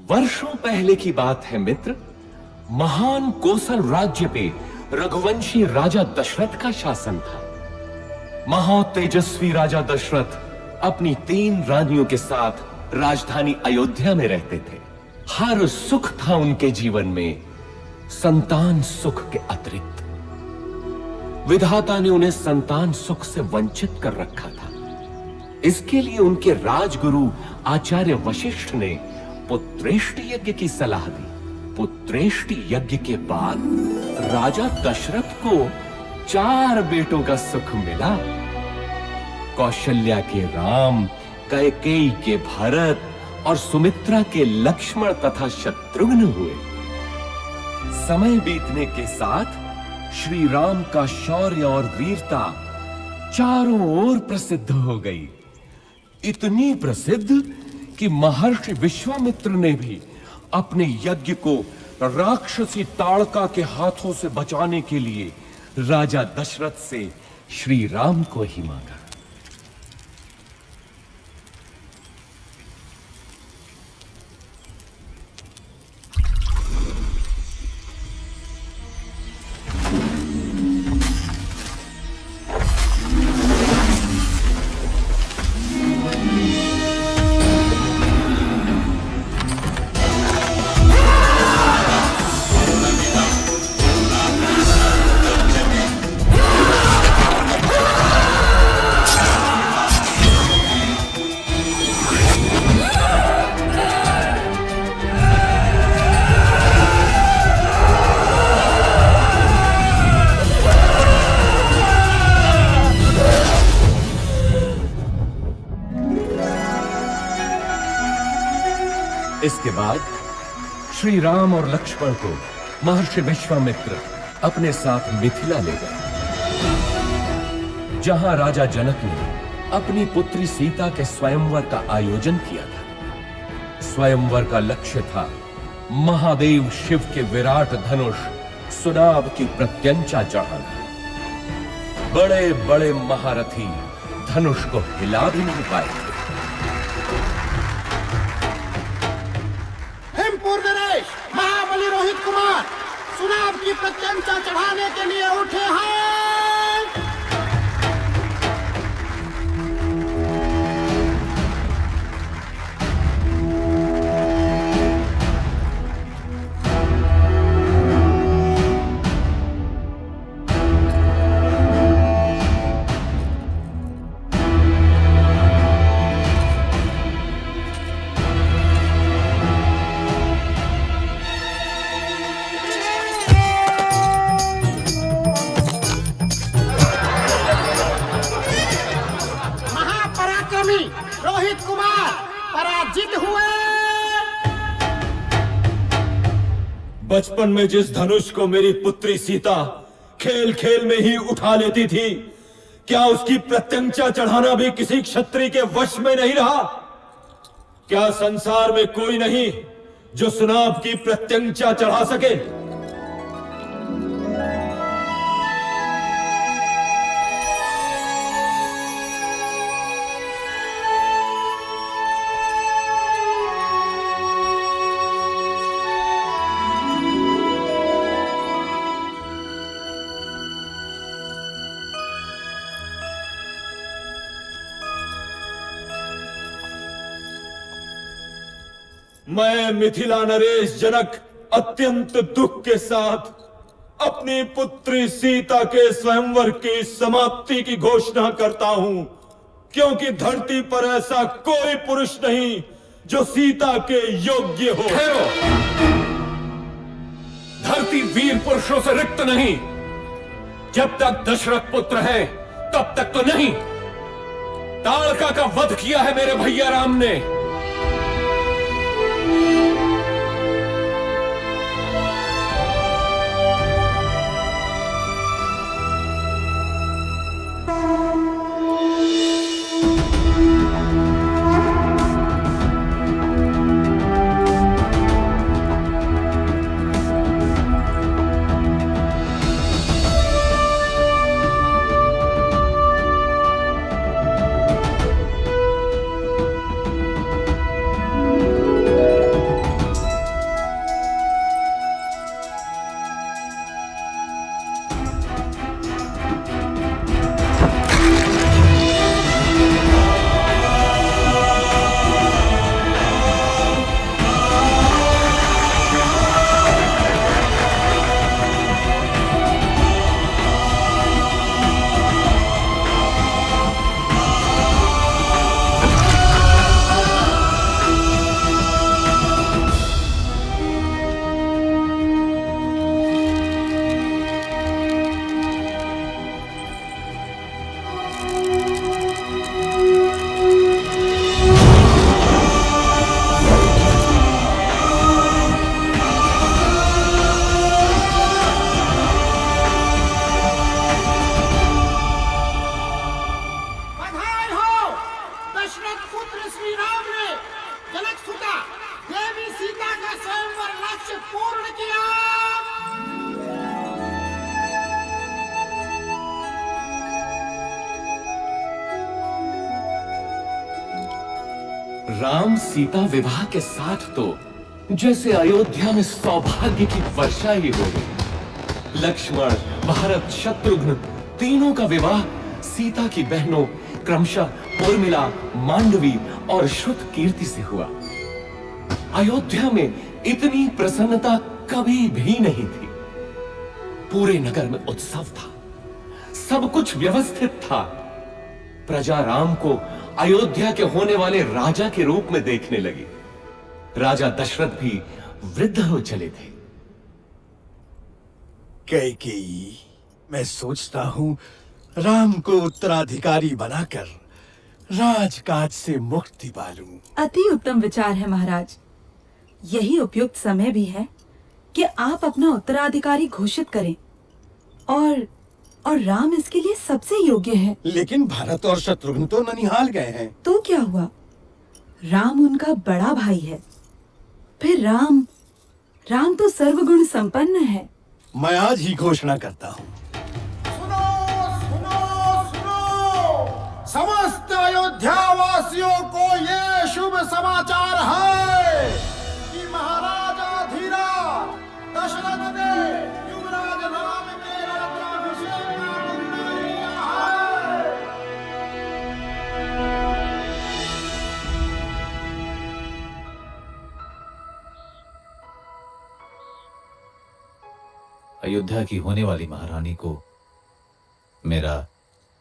वर्षों पहले की बात है मित्र। महान कोसल राज्य पे रघुवंशी राजा दशरथ का शासन था। महातेजस्वी राजा दशरथ अपनी 3 रानियों के साथ राजधानी अयोध्या में रहते थे। हर सुख था उनके जीवन में, संतान सुख के अतिरिक्त। विधाता ने उन्हें संतान सुख से वंचित कर रखा था। इसके लिए उनके राजगुरु आचार्य वशिष्ठ ने पुत्रेष्टि यज्ञ की सलाह दी। पुत्रेष्टि यज्ञ के बाद राजा दशरथ को 4 बेटों का सुख मिला। कौशल्या के राम, कैकेयी के भरत और सुमित्रा के लक्ष्मण तथा शत्रुघ्न हुए। समय बीतने के साथ श्री राम का शौर्य और वीरता चारों ओर प्रसिद्ध हो गई। इतनी प्रसिद्ध कि महर्षि विश्वामित्र ने भी अपने यज्ञ को राक्षसी ताड़का के हाथों से बचाने के लिए राजा दशरथ से श्री राम को ही मांगा। इसके बाद श्री राम और लक्ष्मण को महर्षि विश्वामित्र अपने साथ मिथिला ले गए, जहां राजा जनक ने अपनी पुत्री सीता के स्वयंवर का आयोजन किया था। स्वयंवर का लक्ष्य था महादेव शिव के विराट धनुष सुनाभ की प्रत्यंचा चढ़ाना। बड़े बड़े महारथी धनुष को हिला भी नहीं पाए। महाबली रोहित कुमार सुनाभ की प्रत्यंचा चढ़ाने के लिए उठे हैं। महारानी रोहित कुमार पराजित हुए। बचपन में जिस धनुष को मेरी पुत्री सीता खेल खेल में ही उठा लेती थी, क्या उसकी प्रत्यंचा चढ़ाना भी किसी क्षत्रिय के वश में नहीं रहा? क्या संसार में कोई नहीं जो सुनाभ की प्रत्यंचा चढ़ा सके? मैं मिथिला नरेश जनक अत्यंत दुख के साथ अपनी पुत्री सीता के स्वयंवर की समाप्ति की घोषणा करता हूं, क्योंकि धरती पर ऐसा कोई पुरुष नहीं जो सीता के योग्य हो। ठहरो, धरती वीर पुरुषों से रिक्त नहीं। जब तक दशरथ पुत्र है तब तक तो नहीं। ताड़का का वध किया है मेरे भैया राम ने। राम सीता विवाह के साथ तो जैसे अयोध्या में सौभाग्य की वर्षा ही हो गई। लक्ष्मण, भरत, शत्रुघ्न तीनों का विवाह सीता की बहनों क्रमशः उर्मिला, मांडवी और श्रुत कीर्ति से हुआ। अयोध्या में इतनी प्रसन्नता कभी भी नहीं थी। पूरे नगर में उत्सव था, सब कुछ व्यवस्थित था। प्रजा राम को अयोध्या के होने वाले राजा के रूप में देखने लगी। राजा दशरथ भी वृद्ध हो चले थे। कैकेयी, मैं सोचता हूँ राम को उत्तराधिकारी बनाकर राजकाज से मुक्ति पालूं। अति उत्तम विचार है महाराज। यही उपयुक्त समय भी है कि आप अपना उत्तराधिकारी घोषित करें और राम इसके लिए सबसे योग्य है। लेकिन भरत और शत्रुघ्न तो ननिहाल गए हैं। तो क्या हुआ? राम उनका बड़ा भाई है। फिर राम तो सर्वगुण संपन्न है। मैं आज ही घोषणा करता हूँ। सुनो सुनो सुनो, समस्त अयोध्या वासियों को ये शुभ समाचार है कि महाराजा धीराज दशरथ ने युवराज राम के राज्याभिषेक का निर्णय लिया है। अयोध्या की होने वाली महारानी को मेरा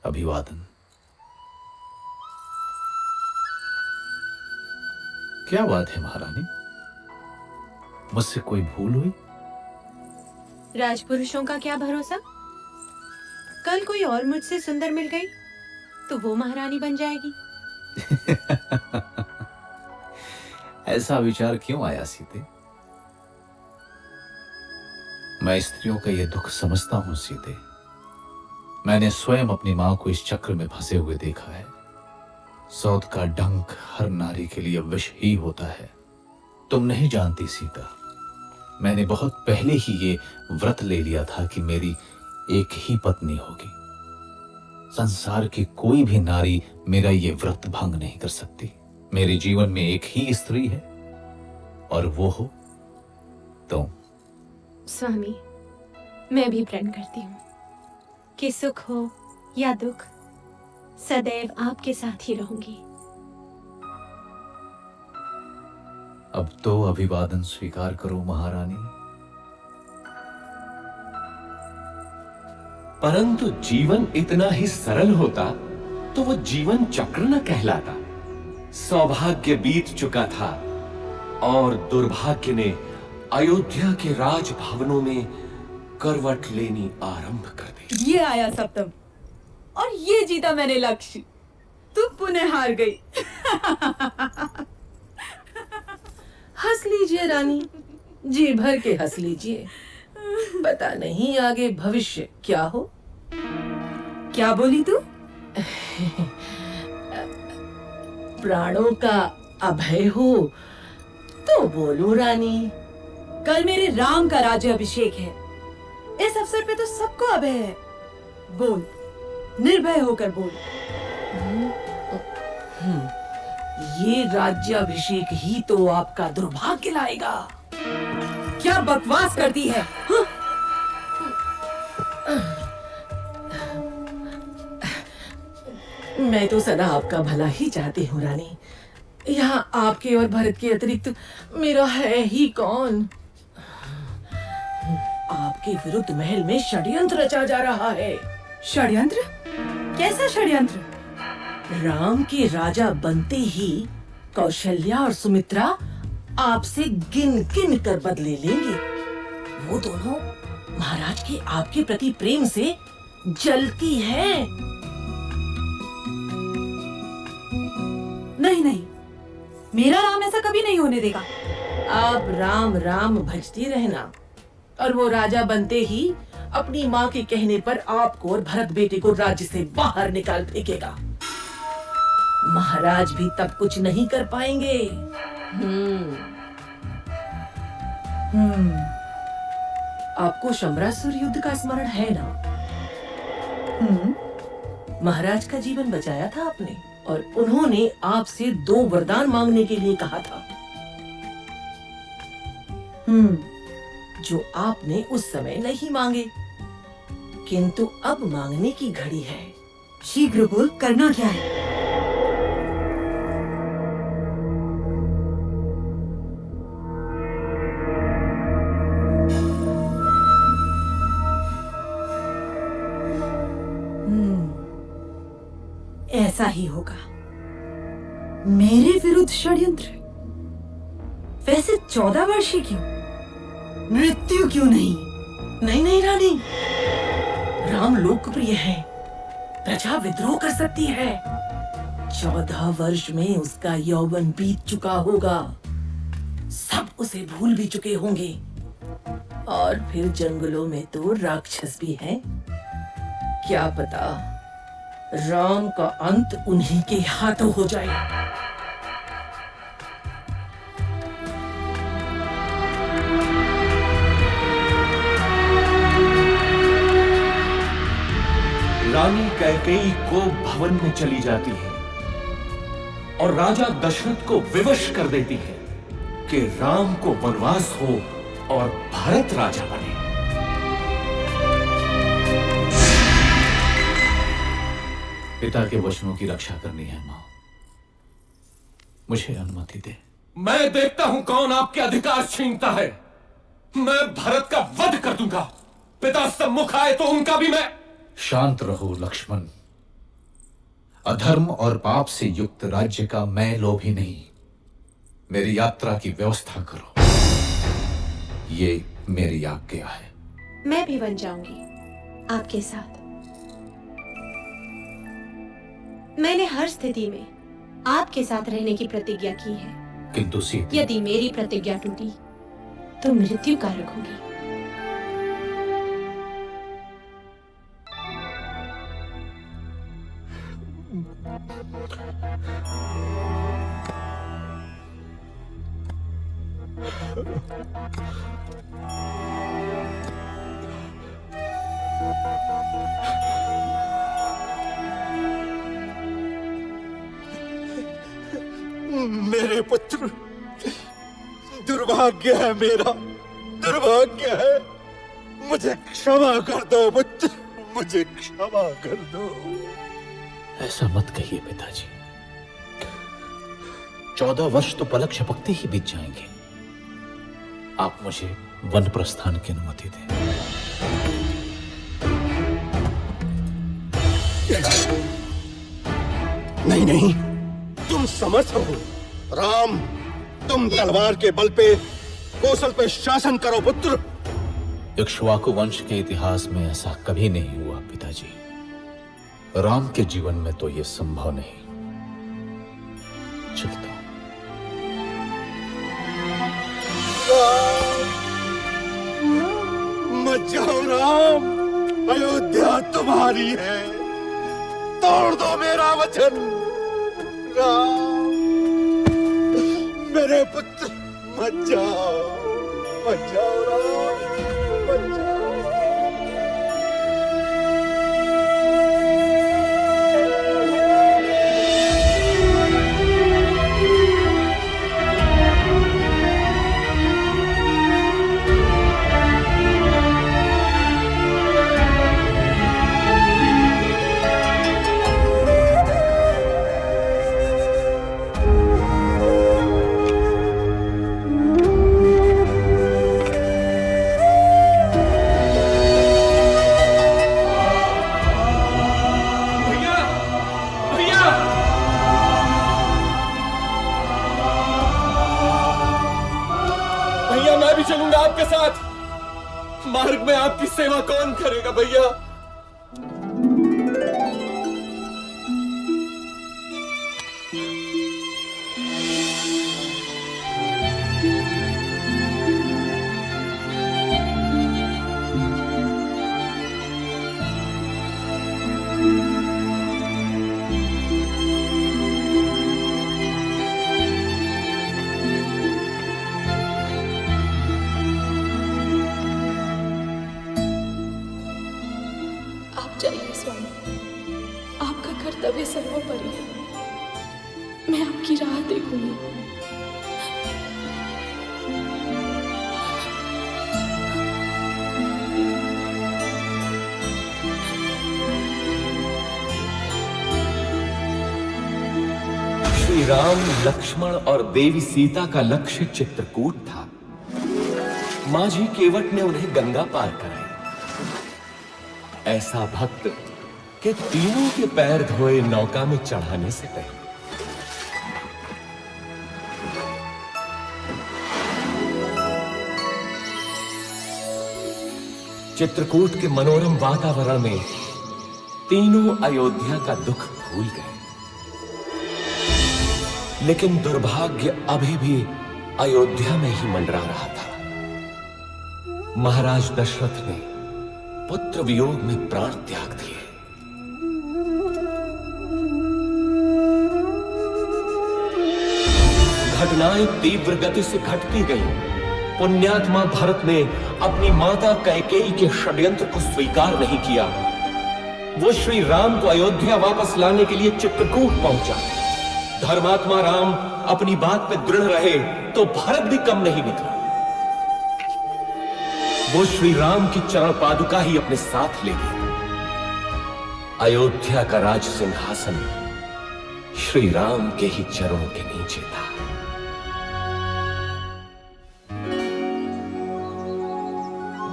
अभिवादन। क्या बात है महारानी, मुझसे कोई भूल हुई? राजपुरुषों का क्या भरोसा, कल कोई और मुझसे सुंदर मिल गई तो वो महारानी बन जाएगी। ऐसा विचार क्यों आया सीते? मैं स्त्रियों का यह दुख समझता हूं सीते। मैंने स्वयं अपनी मां को इस चक्र में फंसे हुए देखा है। सौत का डंक हर नारी के लिए विष ही होता है। तुम नहीं जानती सीता, मैंने बहुत पहले ही ये व्रत ले लिया था कि मेरी एक ही पत्नी होगी। संसार की कोई भी नारी मेरा ये व्रत भंग नहीं कर सकती। मेरे जीवन में एक ही स्त्री है और वो हो तुम। स्वामी, मैं भी प्रण करती हूँ कि सुख हो या दुख, सदैव आपके साथ ही रहूंगी। अब तो अभिवादन स्वीकार करो महारानी। परंतु जीवन इतना ही सरल होता तो वो जीवन चक्र न कहलाता। सौभाग्य बीत चुका था और दुर्भाग्य ने अयोध्या के राजभवनों में करवट लेनी आरंभ कर दी। ये आया सप्तम और ये जीता मैंने लक्ष्य। तू पुनः हार गई। हंस लीजिए रानी, जी भर के हंस लीजिए। पता नहीं आगे भविष्य क्या हो। क्या बोली तू? प्राणों का अभय हो तो बोलो रानी। कल मेरे राम का राज्याभिषेक है। इस अवसर पे तो सबको अभय है। बोल, निर्भय होकर बोल। ये राज्याभिषेक ही तो आपका दुर्भाग्य लाएगा। क्या बकवास करती है? हाँ? मैं तो सदा आपका भला ही चाहती हूँ रानी। यहाँ आपके और भरत के अतिरिक्त मेरा है ही कौन। आपके विरुद्ध महल में षड्यंत्र रचा जा रहा है। षड्यंत्र? कैसा षड्यंत्र? राम के राजा बनते ही कौशल्या और सुमित्रा आपसे गिन गिन कर बदले लेंगे। वो दोनों महाराज के आपके प्रति प्रेम से जलती हैं। नहीं नहीं, मेरा राम ऐसा कभी नहीं होने देगा। आप राम राम भजती रहना और वो राजा बनते ही अपनी माँ के कहने पर आपको और भरत बेटे को राज्य से बाहर निकाल फेंकेगा। महाराज भी तब कुछ नहीं कर पाएंगे। आपको शंबरासुर युद्ध का स्मरण है ना? महाराज का जीवन बचाया था आपने और उन्होंने आपसे 2 वरदान मांगने के लिए कहा था, जो आपने उस समय नहीं मांगे, किंतु अब मांगने की घड़ी है। शीघ्र बोल, करना क्या है? ऐसा ही होगा। मेरे विरुद्ध षड्यंत्र? वैसे 14 वर्षीय क्यों? मृत्यु क्यों नहीं? नहीं नहीं रानी, राम लोकप्रिय है, प्रजा विद्रोह कर सकती है। 14 वर्ष में उसका यौवन बीत चुका होगा, सब उसे भूल भी चुके होंगे। और फिर जंगलों में तो राक्षस भी हैं। क्या पता राम का अंत उन्हीं के हाथों हो जाए। रानी कैकेयी को भवन में चली जाती है और राजा दशरथ को विवश कर देती है कि राम को वनवास हो और भरत राजा बने। पिता के वचनों की रक्षा करनी है मां, मुझे अनुमति दे। मैं देखता हूं कौन आपके अधिकार छीनता है। मैं भरत का वध कर दूंगा। पिता सम्मुख आए तो उनका भी मैं। शांत रहो लक्ष्मण। अधर्म और पाप से युक्त राज्य का मैं लोभी नहीं। मेरी यात्रा की व्यवस्था करो, ये मेरी आज्ञा है। मैं भी बन जाऊंगी आपके साथ। मैंने हर स्थिति में आपके साथ रहने की प्रतिज्ञा की है। किंतु सीते, यदि मेरी प्रतिज्ञा टूटी तो मृत्यु कारक होगी। मेरे पुत्र, दुर्भाग्य है मेरा, दुर्भाग्य है। मुझे क्षमा कर दो पुत्र, मुझे क्षमा कर दो। ऐसा मत कहिए पिताजी। 14 वर्ष तो पलक झपकते ही बीत जाएंगे। आप मुझे वन प्रस्थान की अनुमति दें। नहीं नहीं, तुम समर्थ हो। राम, तुम तलवार के बल पे कौशल पे शासन करो पुत्र। इक्ष्वाकु वंश के इतिहास में ऐसा कभी नहीं हुआ पिताजी। राम के जीवन में तो यह संभव नहीं। चलता हूं। मत जाओ राम, अयोध्या तुम्हारी है। तोड़ दो मेरा वचन। राम, मेरे पुत्र, मत जाओ, मत जाओ राम, मत जाओ। भैया मैं भी चलूंगा आपके साथ। मार्ग में आपकी सेवा कौन करेगा भैया? आप जाइए स्वामी, आपका कर्तव्य सर्वोपरि है। मैं आपकी राह देखूंगी। श्री राम, लक्ष्मण और देवी सीता का लक्ष्य चित्रकूट था। माझी केवट ने उन्हें गंगा पार कराई। ऐसा भक्त कि तीनों के पैर धोए नौका में चढ़ाने से पहले चित्रकूट के मनोरम वातावरण में तीनों अयोध्या का दुख भूल गए। लेकिन दुर्भाग्य अभी भी अयोध्या में ही मंडरा रहा था। महाराज दशरथ ने पुत्र वियोग में प्राण त्याग दिए। घटनाएं तीव्र गति से घटती गईं। पुण्यात्मा भरत ने अपनी माता कैकेयी के षड्यंत्र को स्वीकार नहीं किया। वो श्री राम को अयोध्या वापस लाने के लिए चित्रकूट पहुंचा। धर्मात्मा राम अपनी बात पे दृढ़ रहे तो भरत भी कम नहीं निकला। वो श्री राम की चरण पादुका ही अपने साथ ले गए। अयोध्या का राज सिंहासन श्री राम के ही चरणों के नीचे था।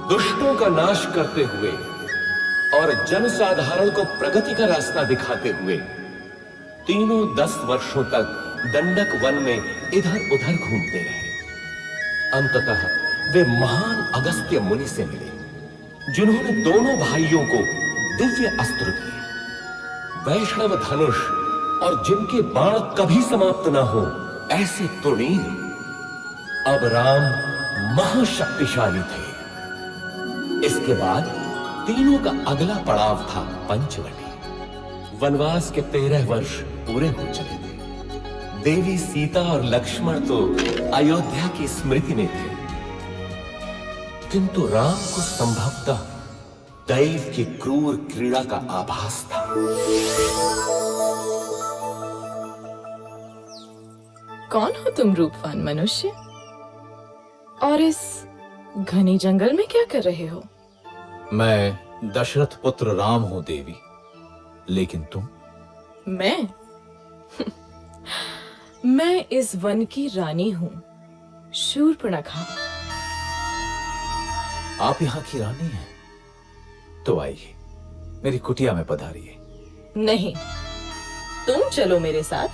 दुष्टों का नाश करते हुए और जनसाधारण को प्रगति का रास्ता दिखाते हुए तीनों 10 वर्षों तक दंडक वन में इधर उधर घूमते रहे। अंततः वे महान अगस्त्य मुनि से मिले, जिन्होंने दोनों भाइयों को दिव्य अस्त्र दिए। वैष्णव धनुष और जिनके बाण कभी समाप्त ना हो, ऐसे तुणीर अब राम महाशक्तिशाली थे। इसके बाद तीनों का अगला पड़ाव था पंचवटी। वनवास के 13 वर्ष पूरे हो चले थे। देवी सीता और लक्ष्मण तो अयोध्या की स्मृति में थे, किंतु राम को संभवतः दैव की क्रूर क्रीड़ा का आभास था। कौन हो तुम रूपवान मनुष्य? और इस घने जंगल में क्या कर रहे हो? मैं दशरथ पुत्र राम हूं देवी, लेकिन तुम? मैं मैं इस वन की रानी हूं, शूर्पणखा। आप यहाँ की रानी हैं? तो आइए, मेरी कुटिया में पधारिए। नहीं, तुम चलो मेरे साथ।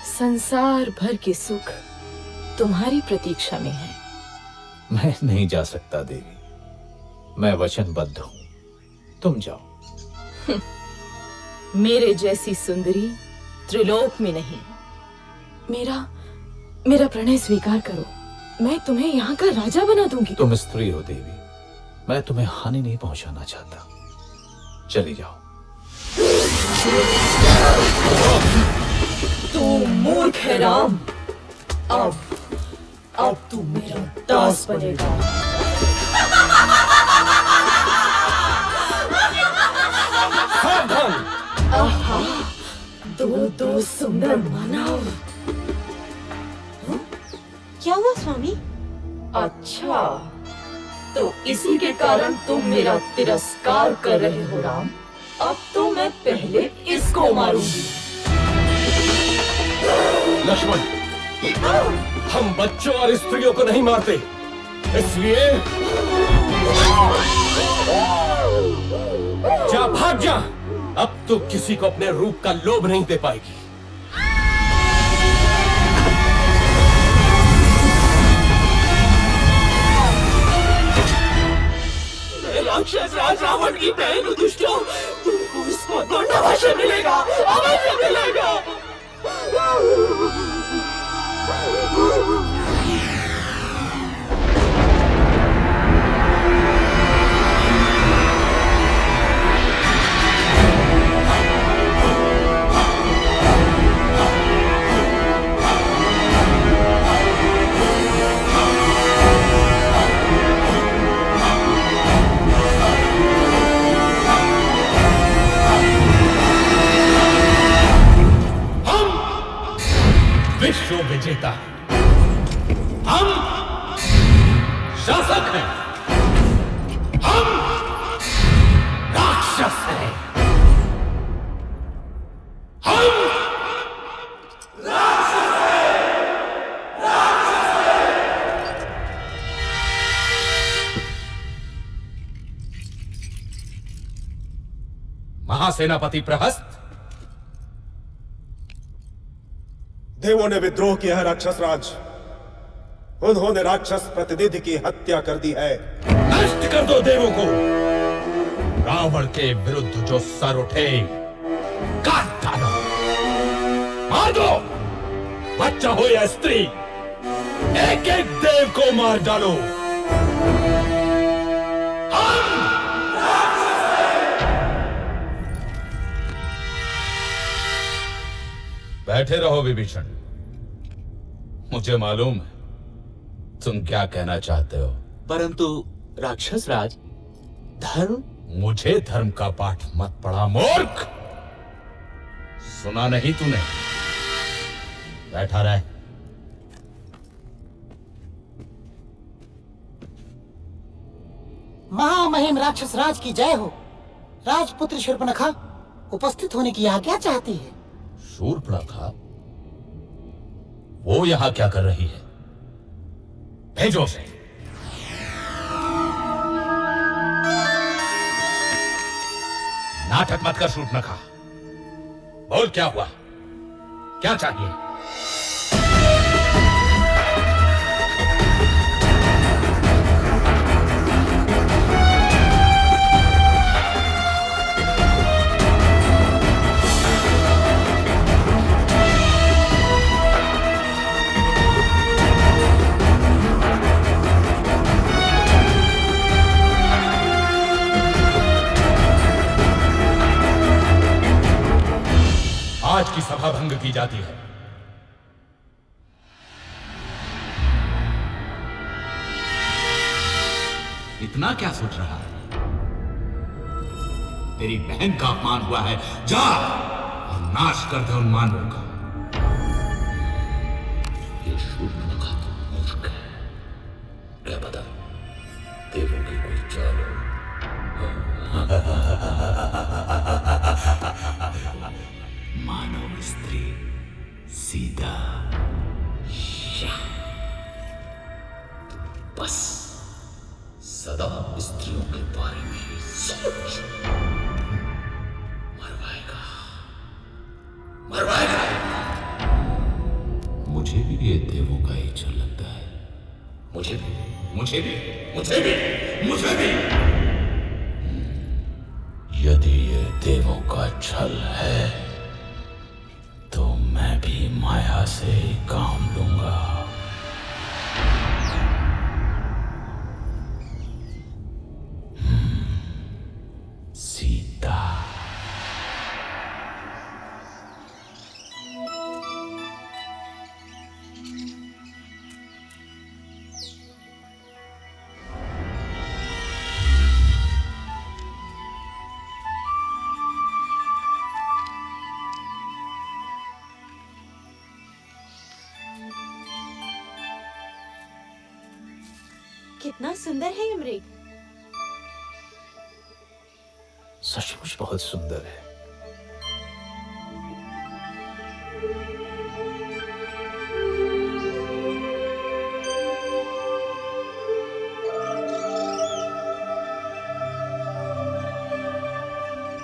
संसार भर के सुख तुम्हारी प्रतीक्षा में है। मैं नहीं जा सकता देवी, मैं वचनबद्ध हूं। तुम जाओ। मेरे जैसी सुंदरी त्रिलोक में नहीं। मेरा प्रणय स्वीकार करो, मैं तुम्हें यहाँ का राजा बना दूंगी। तुम स्त्री हो देवी, मैं तुम्हें हानि नहीं पहुंचाना चाहता। चली जाओ। तू मूर्ख है राम। अब तू मेरा दास बनेगा। आहा, दो सुंदर मानव। क्या हुआ स्वामी? अच्छा, तो इसी के कारण तुम मेरा तिरस्कार कर रहे हो राम। अब तो मैं पहले इसको मारूंगी। लक्ष्मण, हम बच्चों और स्त्रियों को नहीं मारते, इसलिए जा, भाग जा। अब तू किसी को अपने रूप का लोभ नहीं दे पाएगी। राक्षस राज रावण की बहन दुष्टों, तुमको इसको दंडावश्य मिलेगा, अवश्य मिलेगा। विश्व विजेता, हम शासक हैं, हम राक्षस हैं, हम राक्षस हैं, राक्षस हैं। महासेनापति प्रहस्त, देवों ने विद्रोह किया है राक्षस राज। उन्होंने राक्षस प्रतिनिधि की हत्या कर दी है। नष्ट कर दो देवों को। रावण के विरुद्ध जो सर उठे काट डालो, मार दो। बच्चा हो या स्त्री, एक एक देव को मार डालो। बैठे रहो विभीषण, मुझे मालूम है तुम क्या कहना चाहते हो। परंतु राक्षस राज, धर्म। मुझे धर्म का पाठ मत पढ़ा मूर्ख। सुना नहीं तूने? बैठा रहे। महामहिम राक्षस राज की जय हो। राजपुत्र शूर्पणखा उपस्थित होने की आज्ञा चाहती है। शूर्पणखा, वो यहां क्या कर रही है? भेजो उसे। नाटक मत कर शूर्पणखा, बोल क्या हुआ, क्या चाहिए? की जाती है। इतना क्या सोच रहा है? तेरी बहन का अपमान हुआ है, जा और नाश कर दे उन मानवों का। ये शूर्पणखा तो मूर्ख है, क्या पता देवों की कोई चाल हो। मानव स्त्री सीता, बस सदा स्त्रियों के बारे में ही सोच। मरवाएगा, मरवाएगा। मुझे भी ये देवों का ही छल लगता है। मुझे भी, मुझे भी, मुझे भी, मुझे भी। यदि ये देवों का छल है तो मैं भी माया से ही काम लूंगा। सीता, कितना सुंदर है ये मृग। सचमुच बहुत सुंदर है।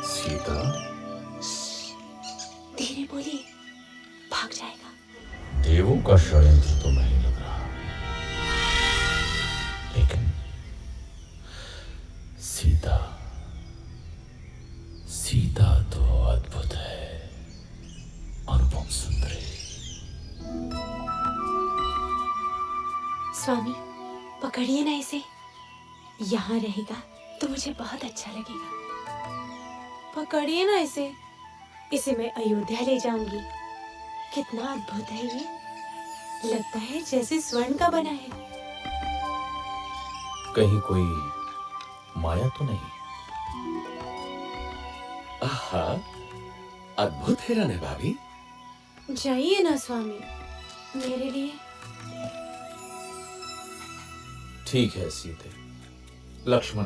सीता, धीरे बोलिए, भाग जाएगा। देवों का षड्यंत्र तो नहीं लग रहा, लेकिन सीता, सीता तो अद्भुत है, अनुपम सुंदरी। स्वामी, पकड़िए ना इसे। यहाँ रहेगा तो मुझे बहुत अच्छा लगेगा। पकड़िए ना इसे, इसे मैं अयोध्या ले जाऊंगी। कितना अद्भुत है ये, लगता है जैसे स्वर्ण का बना है। कहीं कोई माया तो नहीं? आहा, अद्भुत हिरन है भाभी। जाइए ना स्वामी, मेरे लिए। ठीक है सीते। लक्ष्मण,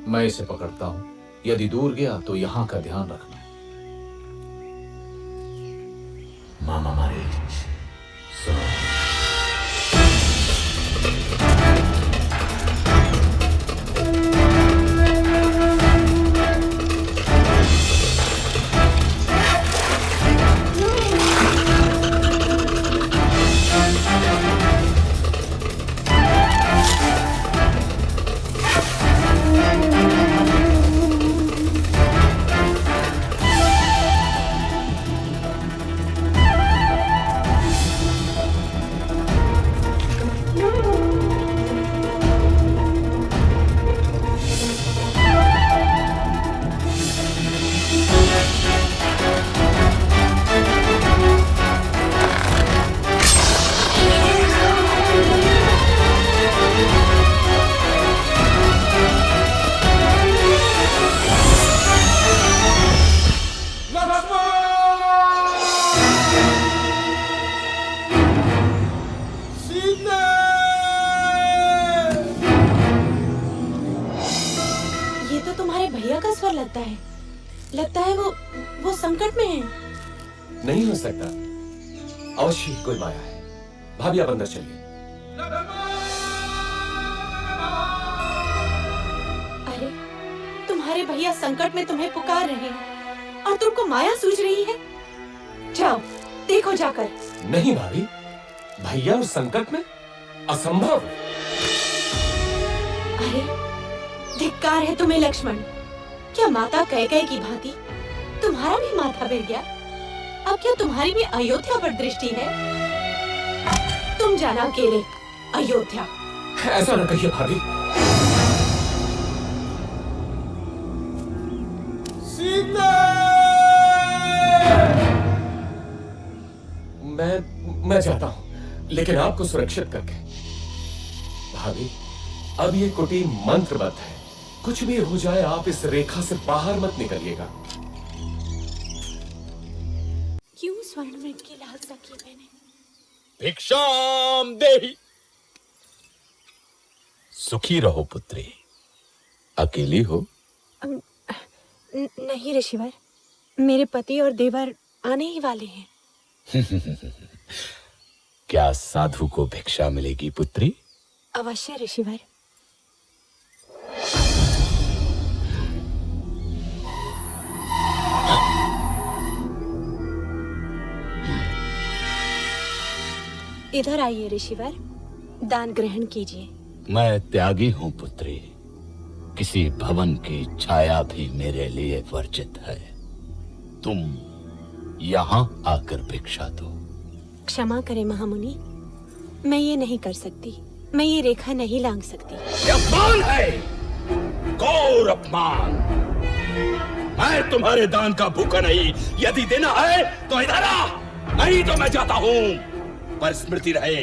मैं इसे पकड़ता हूं। यदि दूर गया तो यहां का ध्यान रखना। मामा मारे सुनो। ये तो तुम्हारे भैया का स्वर लगता है। लगता है वो संकट में है। नहीं हो सकता, अवश्य ही कोई माया है। भाभी आप अंदर चलिए। अरे, तुम्हारे भैया संकट में तुम्हें पुकार रहे हैं और तुमको माया सूझ रही है। जाओ, देखो जाकर। नहीं भाभी, भैया उस संकट में असंभव। अरे, धिक्कार है तुम्हें लक्ष्मण। क्या माता कैकेयी की भांति तुम्हारा भी माथा गिर गया? अब क्या तुम्हारी भी अयोध्या पर दृष्टि है? तुम जाना अकेले अयोध्या। ऐसा न कहिए भाभी। सीता! मैं जाता हूं, लेकिन आपको सुरक्षित करके। भाभी, अब ये कुटीर मंत्रबद्ध है। कुछ भी हो जाए आप इस रेखा से बाहर मत निकलिएगा। क्यों स्वर्ण मृग की लालसा की मैंने? भिक्षाम देहि। सुखी रहो पुत्री। अकेली हो? नहीं ऋषिवर, मेरे पति और देवर आने ही वाले हैं। क्या साधु को भिक्षा मिलेगी पुत्री? अवश्य ऋषिवर। इधर आइए ऋषिवर, दान ग्रहण कीजिए। मैं त्यागी हूं पुत्री। किसी भवन की छाया भी मेरे लिए वर्जित है। तुम यहाँ आकर भिक्षा दो। क्षमा करें महामुनि, मैं ये नहीं कर सकती। मैं ये रेखा नहीं लांघ सकती। ये अपमान है, घोर अपमान। मैं तुम्हारे दान का भूखा नहीं। यदि देना है तो इधर आ, नहीं तो मैं जाता हूँ। पर स्मृति रहे,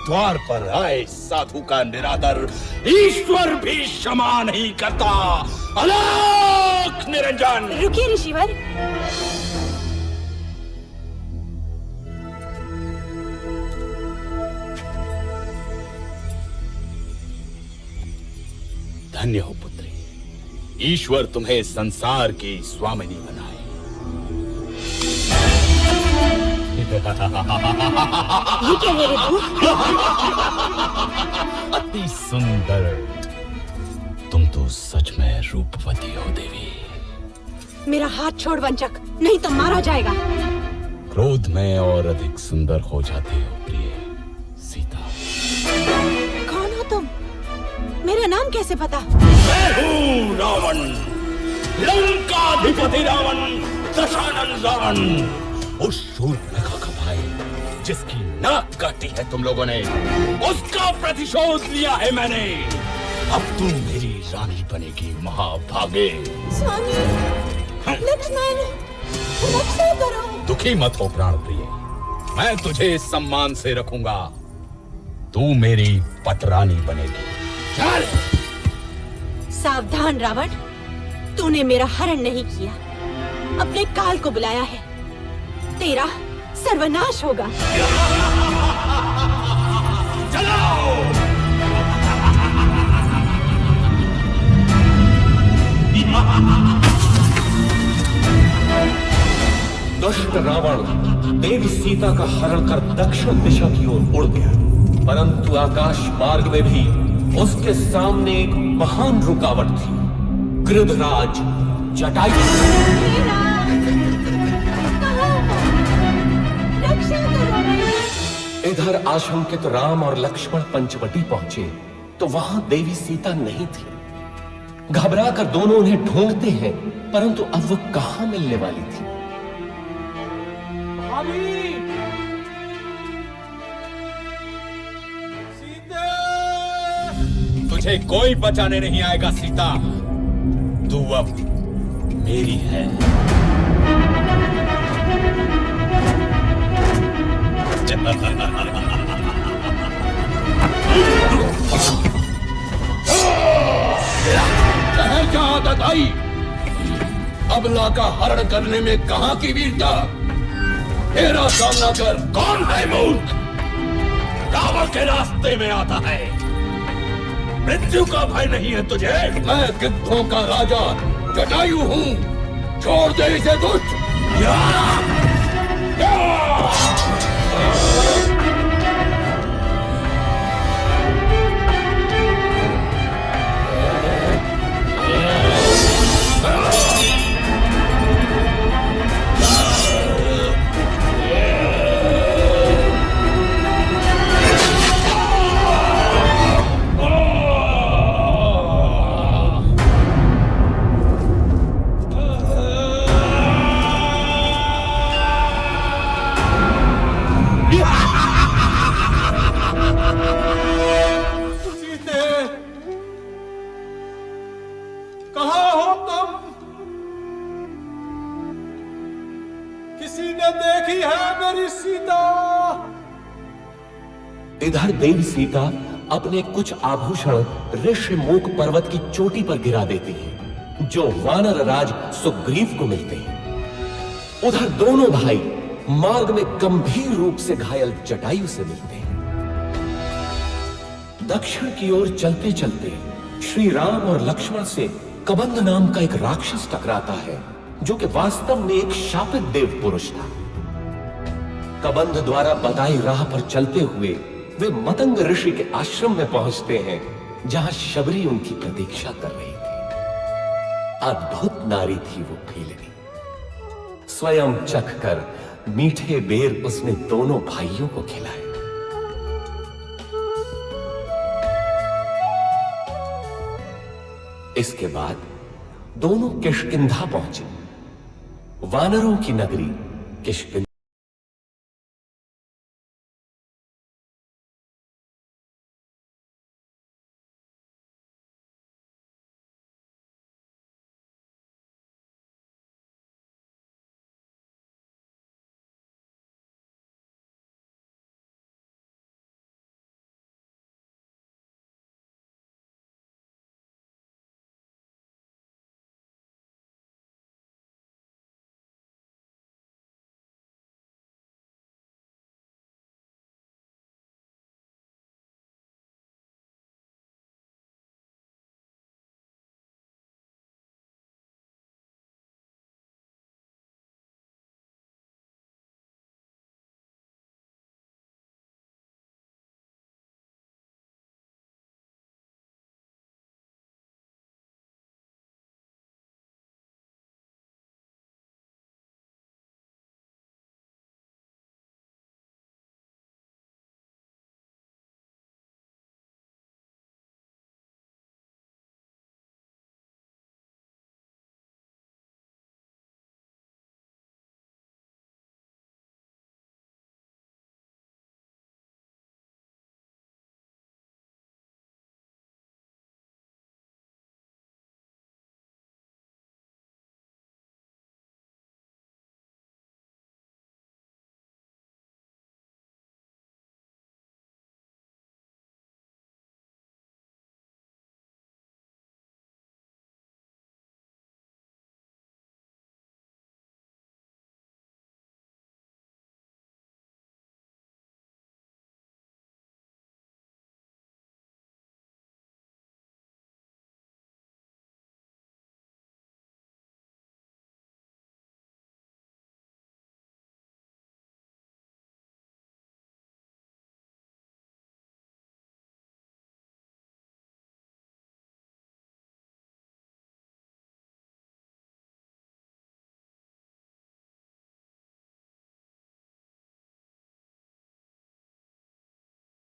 द्वार पर आए साधु का निरादर ईश्वर भी क्षमा नहीं करता। अलख निरंजन। रुकिए ऋषिवर। धन्य हो पुत्री, ईश्वर तुम्हें संसार की स्वामिनी बनाए। ये क्या है ऋतु? अति सुंदर। तुम तो सच में रूपवती हो देवी। मेरा हाथ छोड़ वंचक, नहीं तो मारा जाएगा। क्रोध में और अधिक सुंदर हो जाते हो प्रिय सीता। कौन हो तुम? मेरा नाम कैसे पता? मैं हूँ रावण, लंकाधिपति रावण, दशानन रावण। उस शूर्पणखा का भाई जिसकी नाक काटी है तुम लोगों ने, उसका प्रतिशोध लिया है मैंने। अब तुम मेरी रानी बनेगी महाभागे। स्वामी, लक्ष्मण, रक्षा करो। दुखी मत हो प्राण प्रिय, मैं तुझे सम्मान से रखूंगा। तू मेरी पतरानी बनेगी। चल। सावधान रावण, तूने मेरा हरण नहीं किया, अपने काल को बुलाया है। तेरा सर्वनाश होगा। चलो। दुष्ट रावण देवी सीता का हरण कर दक्षिण दिशा की ओर उड़ गया, परंतु आकाश मार्ग में भी उसके सामने एक महान रुकावट थी, गृधराज जटायु। इधर आशंकित राम और लक्ष्मण पंचवटी पहुंचे तो वहां देवी सीता नहीं थी। घबराकर दोनों उन्हें ढूंढते हैं, परंतु अब वो कहां मिलने वाली थी। तुझे कोई बचाने नहीं आएगा सीता, तू अब मेरी है। आदत आई, अबला का हरण करने में कहां की वीरता। तेरा सामना कर। कौन है मूर्ख, रावण के रास्ते में आता है। मृत्यु का भय नहीं है तुझे। मैं गिद्धों का राजा जटायु हूँ, छोड़ दे इसे दुष्ट। इधर देवी सीता अपने कुछ आभूषण ऋषिमुख पर्वत की चोटी पर गिरा देती है, जो वानर राज सुग्रीव को मिलते हैं। उधर दोनों भाई मार्ग में गंभीर रूप से घायल जटायु से मिलते हैं। दक्षिण की ओर चलते चलते श्री राम और लक्ष्मण से कबंध नाम का एक राक्षस टकराता है, जो कि वास्तव में एक शापित देव पुरुष था। कबंध द्वारा बताई राह पर चलते हुए वे मतंग ऋषि के आश्रम में पहुंचते हैं, जहां शबरी उनकी प्रतीक्षा कर रही थी। अद्भुत नारी थी वो भीलनी। स्वयं चखकर मीठे बेर उसने दोनों भाइयों को खिलाए। इसके बाद दोनों किष्किंधा पहुंचे। वानरों की नगरी किष्किंधा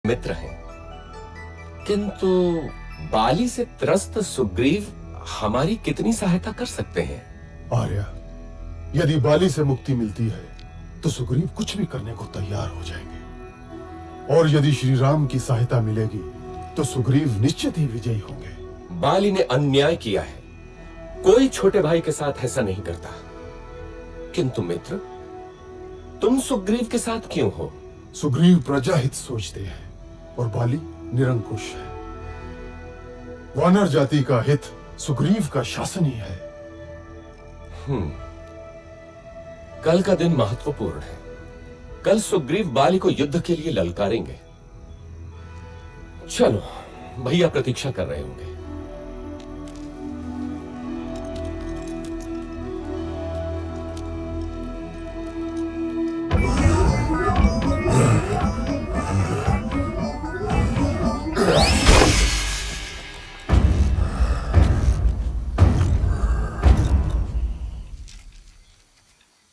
मित्र हैं, किंतु बाली से त्रस्त सुग्रीव हमारी कितनी सहायता कर सकते हैं? आर्या, यदि बाली से मुक्ति मिलती है तो सुग्रीव कुछ भी करने को तैयार हो जाएंगे, और यदि श्री राम की सहायता मिलेगी तो सुग्रीव निश्चित ही विजयी होंगे। बाली ने अन्याय किया है, कोई छोटे भाई के साथ ऐसा नहीं करता। किंतु मित्र, तुम सुग्रीव के साथ क्यों हो? सुग्रीव प्रजाहित सोचते हैं और बाली निरंकुश है। वानर जाति का हित सुग्रीव का शासन ही है। कल का दिन महत्वपूर्ण है। कल सुग्रीव बाली को युद्ध के लिए ललकारेंगे। चलो, भैया प्रतीक्षा कर रहे होंगे।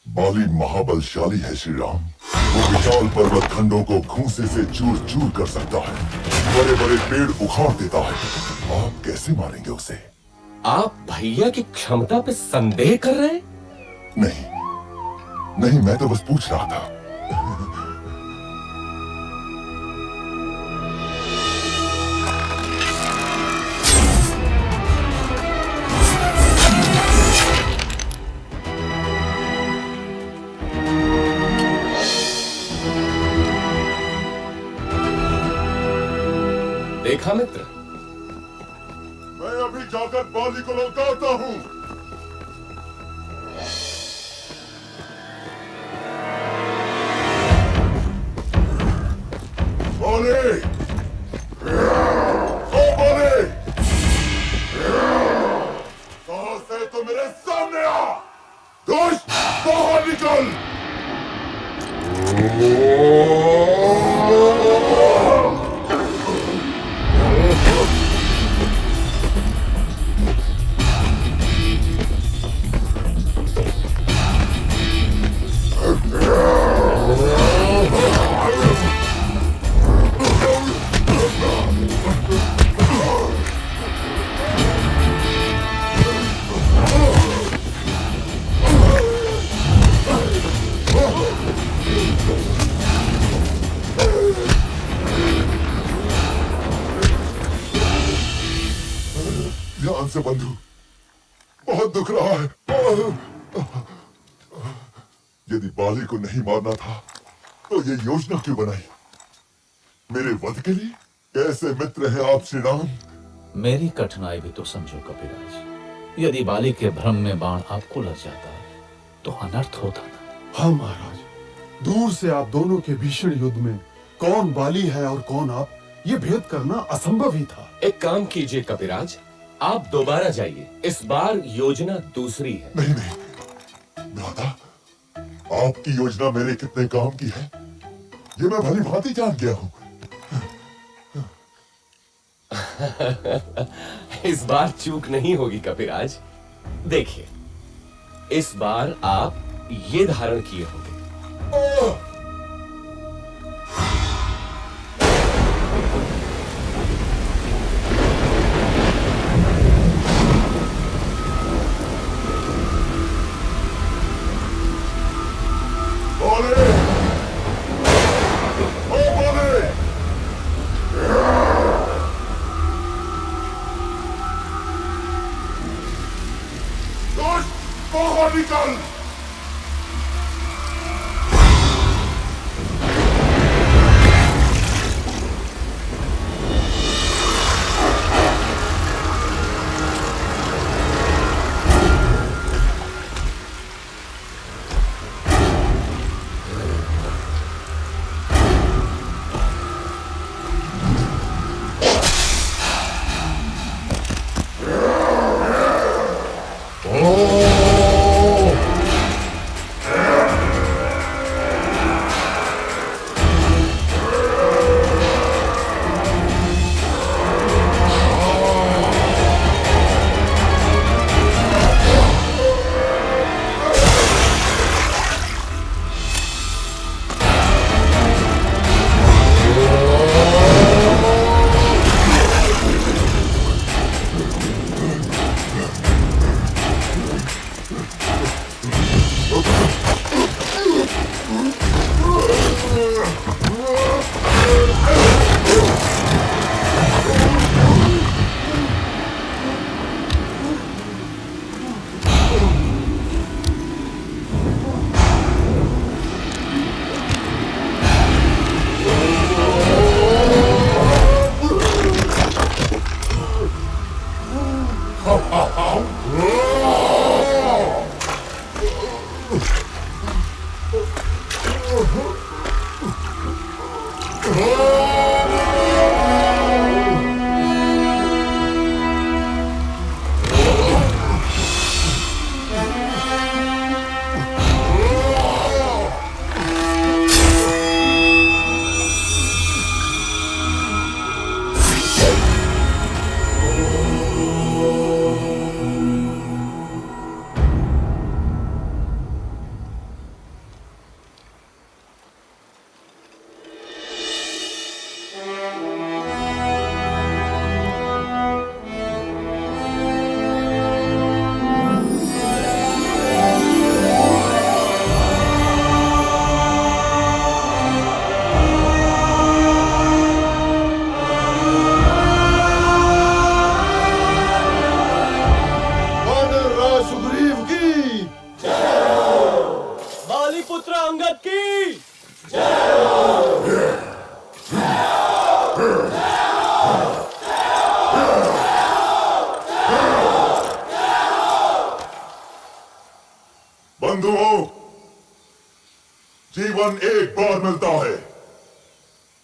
बाली महाबलशाली है श्री राम। वो विशाल पर्वत खंडों को घूंसे से चूर चूर कर सकता है, बड़े बड़े पेड़ उखाड़ देता है। आप कैसे मारेंगे उसे? आप भैया की क्षमता पे संदेह कर रहे हैं? नहीं नहीं, मैं तो बस पूछ रहा था। देखा मित्र, मैं अभी जाकर बाली को लौटाता हूँ। बाली, ओ बाली, साहस है तो मेरे सामने आ। दुष्ट, बाहर निकल। ध्यान से बंधु, बहुत दुख रहा है। यदि बाली को नहीं मारना था तो ये योजना क्यों बनाई? मेरे वध के लिए? कैसे मित्र हैं आप श्री राम? मेरी कठिनाई भी तो समझो कपिराज। यदि बाली के भ्रम में बाण आपको लग जाता तो अनर्थ होता ना। हाँ महाराज, दूर से आप दोनों के भीषण युद्ध में कौन बाली है और कौन आप, ये भेद करना असंभव ही था। एक काम कीजिए कपिराज, आप दोबारा जाइए। इस बार योजना दूसरी है। नहीं नहीं भ्राता, आपकी योजना मेरे कितने काम की है ये मैं भली भांति जान गया हूँ। इस बार चूक नहीं होगी कपिराज। देखिए, इस बार आप ये धारण किए होंगे। बाहर निकल।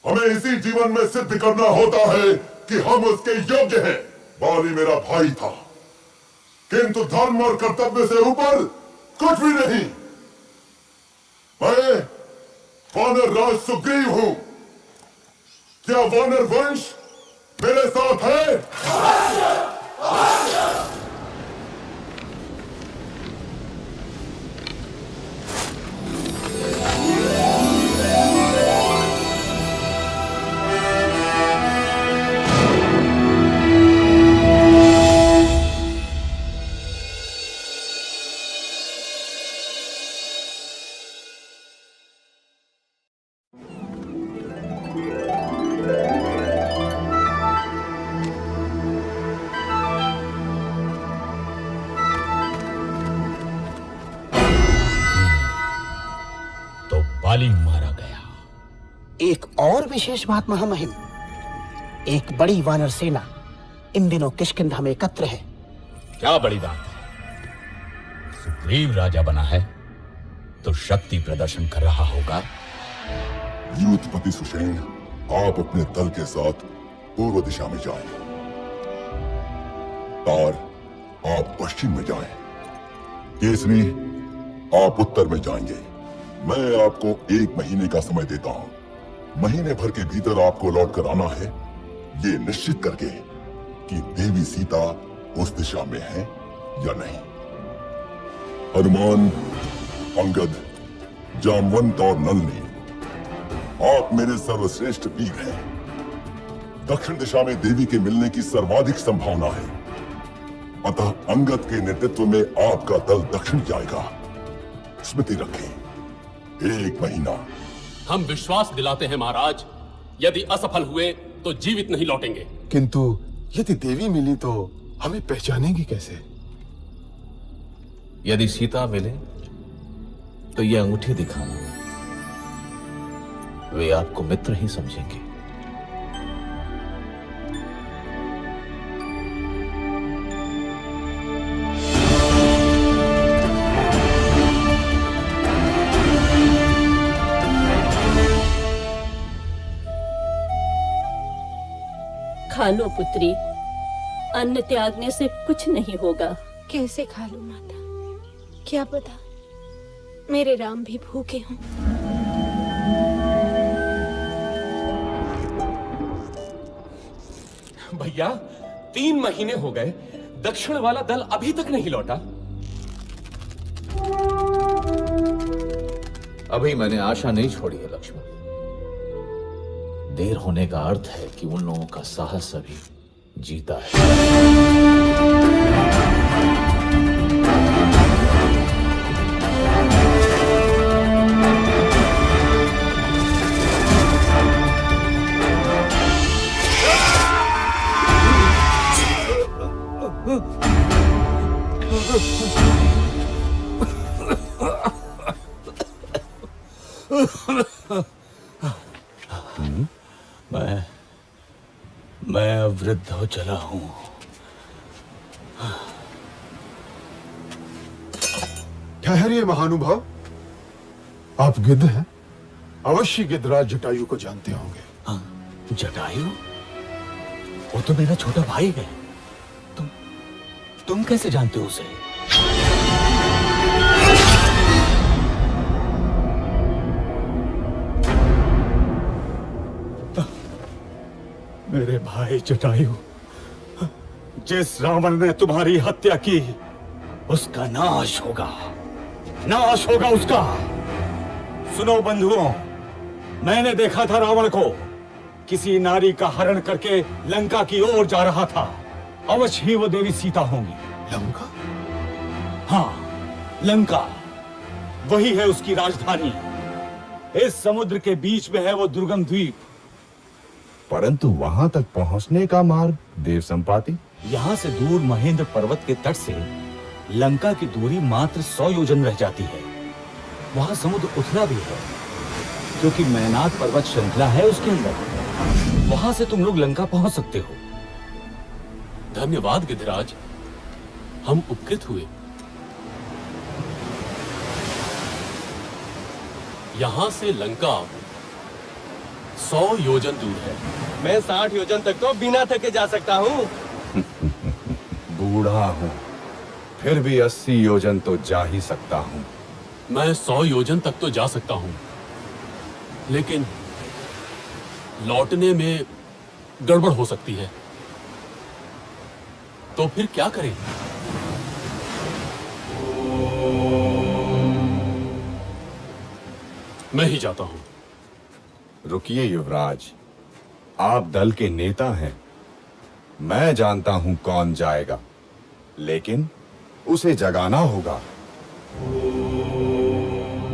हमें इसी जीवन में सिद्ध करना होता है कि हम उसके योग्य हैं। बाली मेरा भाई था, किंतु धर्म और कर्तव्य से ऊपर कुछ भी नहीं। मैं वानर राज सुग्रीव हूं। क्या वानर वंश मेरे साथ है? बाली मारा गया। एक और विशेष बात महामहिम, एक बड़ी वानर सेना इन दिनों किष्किंधा में एकत्र है। क्या बड़ी बात है? सुग्रीव राजा बना है तो शक्ति प्रदर्शन कर रहा होगा। यूथपति सुषेण, आप अपने दल के साथ पूर्व दिशा में जाएं। तार, आप पश्चिम में जाएं। केसरी, आप उत्तर में जाएंगे। मैं आपको 1 महीने का समय देता हूं। महीने भर के भीतर आपको लौट कर आना है, ये निश्चित करके कि देवी सीता उस दिशा में है या नहीं। हनुमान, अंगद, जामवंत और नलनी, आप मेरे सर्वश्रेष्ठ वीर हैं। दक्षिण दिशा में देवी के मिलने की सर्वाधिक संभावना है, अतः अंगद के नेतृत्व में आपका दल दक्षिण जाएगा। स्मृति रखें, 1 महीना। हम विश्वास दिलाते हैं महाराज, यदि असफल हुए तो जीवित नहीं लौटेंगे। किंतु यदि देवी मिली तो हमें पहचानेंगी कैसे? यदि सीता मिले तो ये अंगूठी दिखाना, वे आपको मित्र ही समझेंगे। खा लो पुत्री, अन्न त्यागने से कुछ नहीं होगा। कैसे खा लूं माता? क्या पता मेरे राम भी भूखे हों। भैया, 3 महीने हो गए, दक्षिण वाला दल अभी तक नहीं लौटा। अभी मैंने आशा नहीं छोड़ी है लक्ष्मण। देर होने का अर्थ है कि उन लोगों का साहस अभी जीता है। मैं अब वृद्ध हो चला हूं। ठहरिए महानुभाव, आप गिद्ध हैं? अवश्य गिद्धराज जटायु को जानते होंगे। हाँ, जटायु? वो तो मेरा छोटा भाई है। तुम कैसे जानते हो उसे? मेरे भाई जटायु, जिस रावण ने तुम्हारी हत्या की, उसका नाश होगा, नाश होगा उसका। सुनो बंधुओं, मैंने देखा था रावण को किसी नारी का हरण करके लंका की ओर जा रहा था। अवश्य ही वो देवी सीता होंगी। लंका? हाँ, लंका, वही है उसकी राजधानी। इस समुद्र के बीच में है वो दुर्गम द्वीप। परंतु वहां तक पहुंचने का मार्ग देव संपाति? यहां से दूर महेंद्र पर्वत के तट से लंका की दूरी मात्र 100 योजन रह जाती है। वहां समुद्र उथला भी है, क्योंकि मैनाक पर्वत श्रृंखला है उसके अंदर। वहां से तुम लोग लंका पहुंच सकते हो। धन्यवाद गिद्धराज, हम उपकृत हुए। यहां से लंका 100 योजन दूर है। मैं 60 योजन तक तो बिना थके जा सकता हूँ। बूढ़ा हूँ, फिर भी 80 योजन तो जा ही सकता हूँ। मैं 100 योजन तक तो जा सकता हूँ, लेकिन लौटने में गड़बड़ हो सकती है। तो फिर क्या करें? मैं ही जाता हूं। रुकिए युवराज, आप दल के नेता हैं। मैं जानता हूं कौन जाएगा, लेकिन उसे जगाना होगा।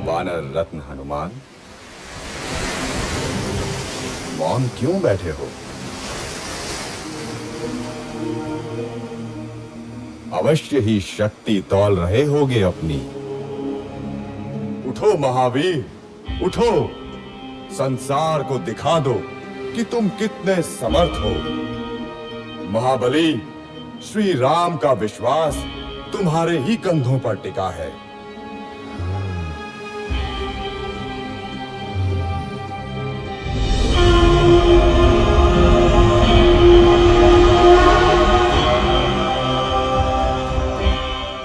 वानर रत्न हनुमान, मौन क्यों बैठे हो? अवश्य ही शक्ति तौल रहे होगे अपनी। उठो महावीर, उठो, संसार को दिखा दो कि तुम कितने समर्थ हो। महाबली, श्री राम का विश्वास तुम्हारे ही कंधों पर टिका है।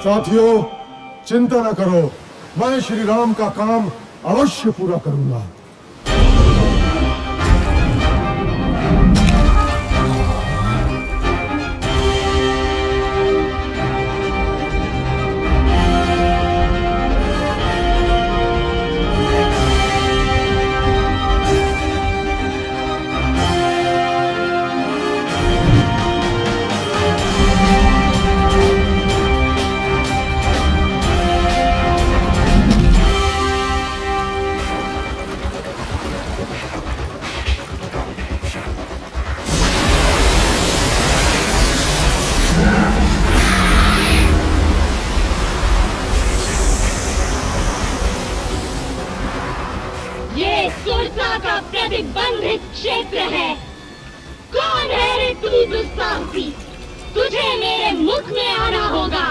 साथियों, चिंता न करो, मैं श्री राम का काम अवश्य पूरा करूंगा। ये सुरसा का प्रतिबंधित क्षेत्र है। कौन है रे तू दुस्साहसी? तुझे मेरे मुख में आना होगा।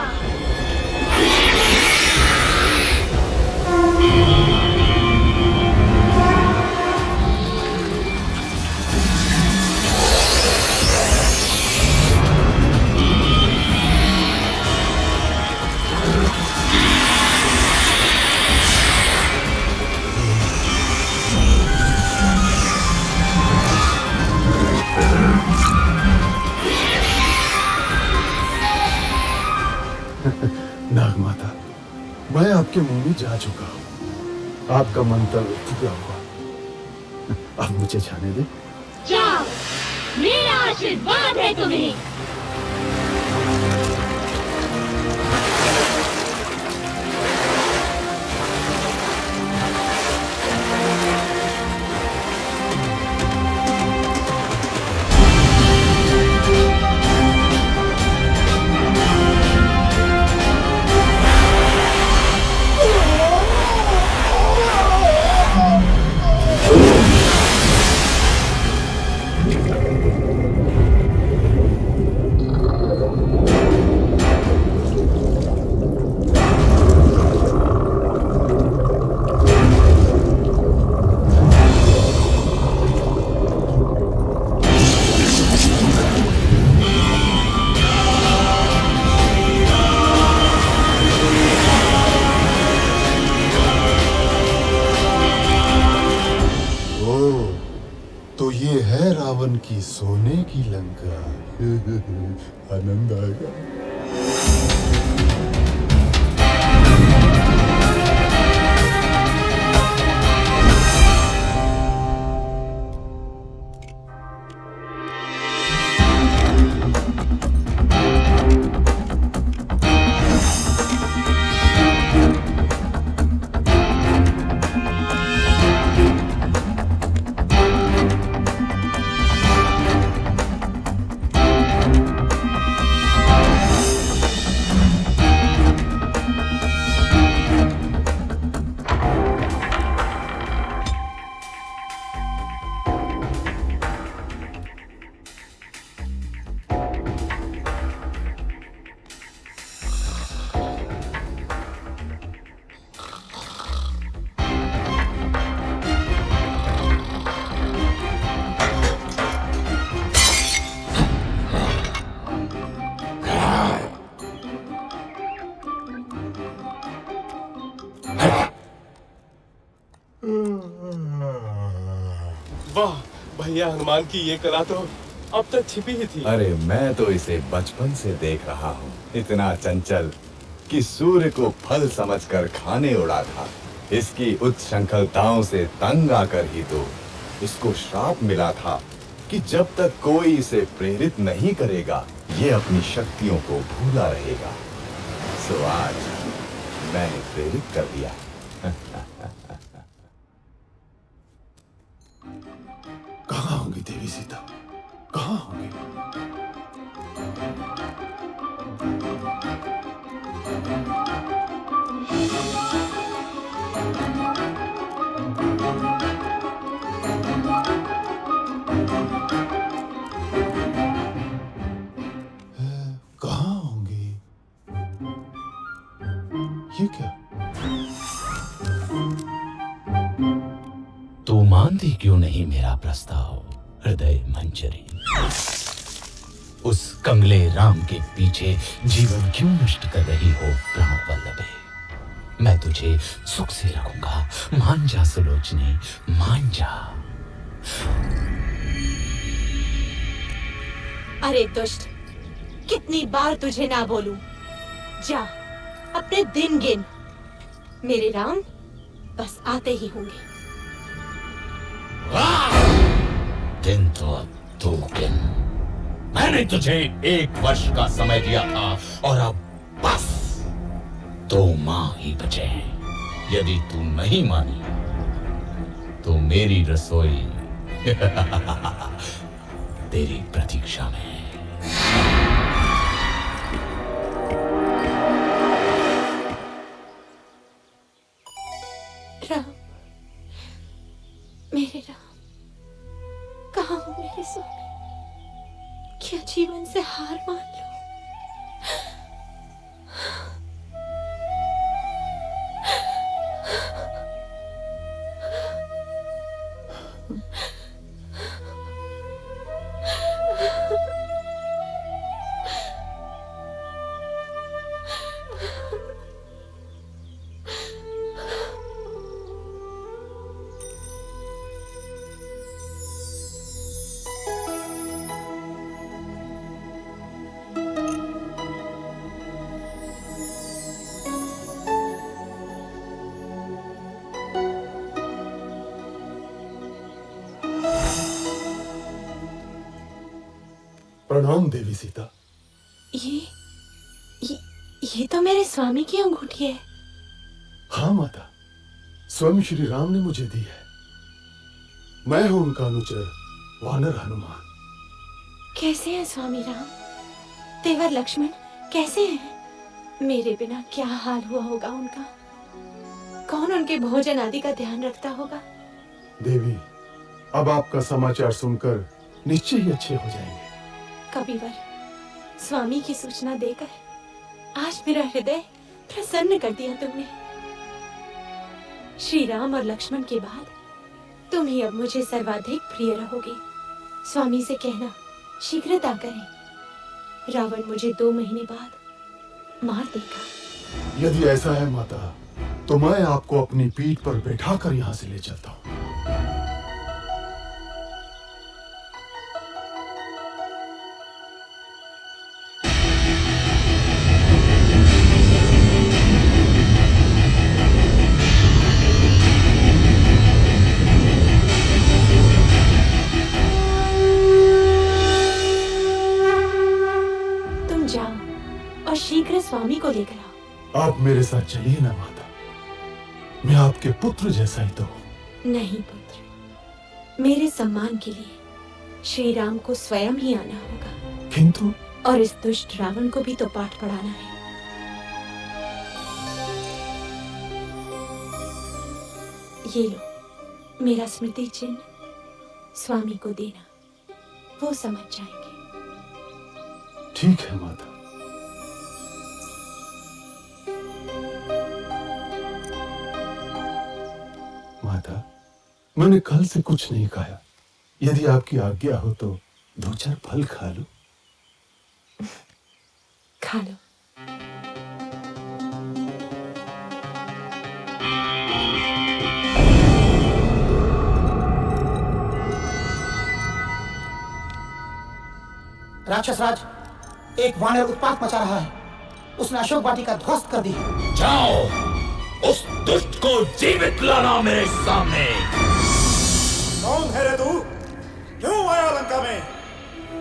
नागमाता, मैं आपके मुंह में जा चुका हूं। आपका मंतव्य पूरा हुआ। अब मुझे जाने दे। जाओ, मेरा आशीर्वाद है तुम्हें। तो ये है रावण की सोने की लंका। आनंद आएगा। भैया हनुमान की ये कला तो अब तक छिपी ही थी। अरे मैं तो इसे बचपन से देख रहा हूँ, इतना चंचल कि सूर्य को फल समझकर खाने उड़ा था। इसकी उच्छृंखलताओं से तंग आकर ही तो इसको श्राप मिला था कि जब तक कोई इसे प्रेरित नहीं करेगा ये अपनी शक्तियों को भूला रहेगा। सो आज मैंने प्रेरित कर दिया। कहाँ होंगी देवी सीता, कहाँ होंगी? कहाँ होंगी? ये क्या? तू मानती क्यों नहीं मेरा प्रस्ताव हृदय मंजरी? उस कंगले राम के पीछे जीवन क्यों नष्ट कर रही हो प्राण वल्लभे? मैं तुझे सुख से रखूंगा, मान जा सुलोचनी, मान जा। अरे दुष्ट, कितनी बार तुझे ना बोलूं? जा अपने दिन गिन, मेरे राम बस आते ही होंगे। दिन तो अब 2 दिन। मैंने तुझे 1 वर्ष का समय दिया था और अब बस 2 माह ही बचे हैं। यदि तू नहीं मानी तो मेरी रसोई तेरी प्रतीक्षा में है। राम, मेरे राम, कहाँ हो मेरे स्वामी? क्या जीवन से हार मान लो? प्रणाम देवी सीता। ये तो मेरे स्वामी की अंगूठी है। हाँ माता, स्वयं श्री राम ने मुझे दी है। मैं हूं उनका अनुचर वानर हनुमान। कैसे हैं स्वामी राम? तेवर लक्ष्मण कैसे हैं? मेरे बिना क्या हाल हुआ होगा उनका? कौन उनके भोजन आदि का ध्यान रखता होगा? देवी, अब आपका समाचार सुनकर निश्चय ही अच्छे हो जाएंगे। कविवर, स्वामी की सूचना देकर आज मेरा हृदय प्रसन्न कर दिया तुमने। श्री राम और लक्ष्मण के बाद तुम ही अब मुझे सर्वाधिक प्रिय रहोगे। स्वामी से कहना शीघ्रता करें, रावण मुझे 2 महीने बाद मार देगा। यदि ऐसा है माता, तो मैं आपको अपनी पीठ पर बैठाकर यहाँ से ले चलता हूँ। शीघ्र स्वामी को लेकर आओ। आप मेरे साथ चलिए ना माता, मैं आपके पुत्र जैसा ही तो हूँ। नहीं पुत्र, मेरे सम्मान के लिए श्री राम को स्वयं ही आना होगा। किंतु और इस दुष्ट रावण को भी तो पाठ पढ़ाना है। ये लो मेरा स्मृति चिन्ह, स्वामी को देना, वो समझ जाएंगे। ठीक है माता। माता, मैंने कल से कुछ नहीं खाया। यदि आपकी आज्ञा हो तो 2-4 फल खा लो। खा लो। राक्षस राज, एक वानर उत्पात मचा रहा है। उसने अशोक वाटिका ध्वस्त कर दी है। जाओ उस दुष्ट को जीवित लाना मेरे सामने। कौन है रे तू? क्यों आया लंका में?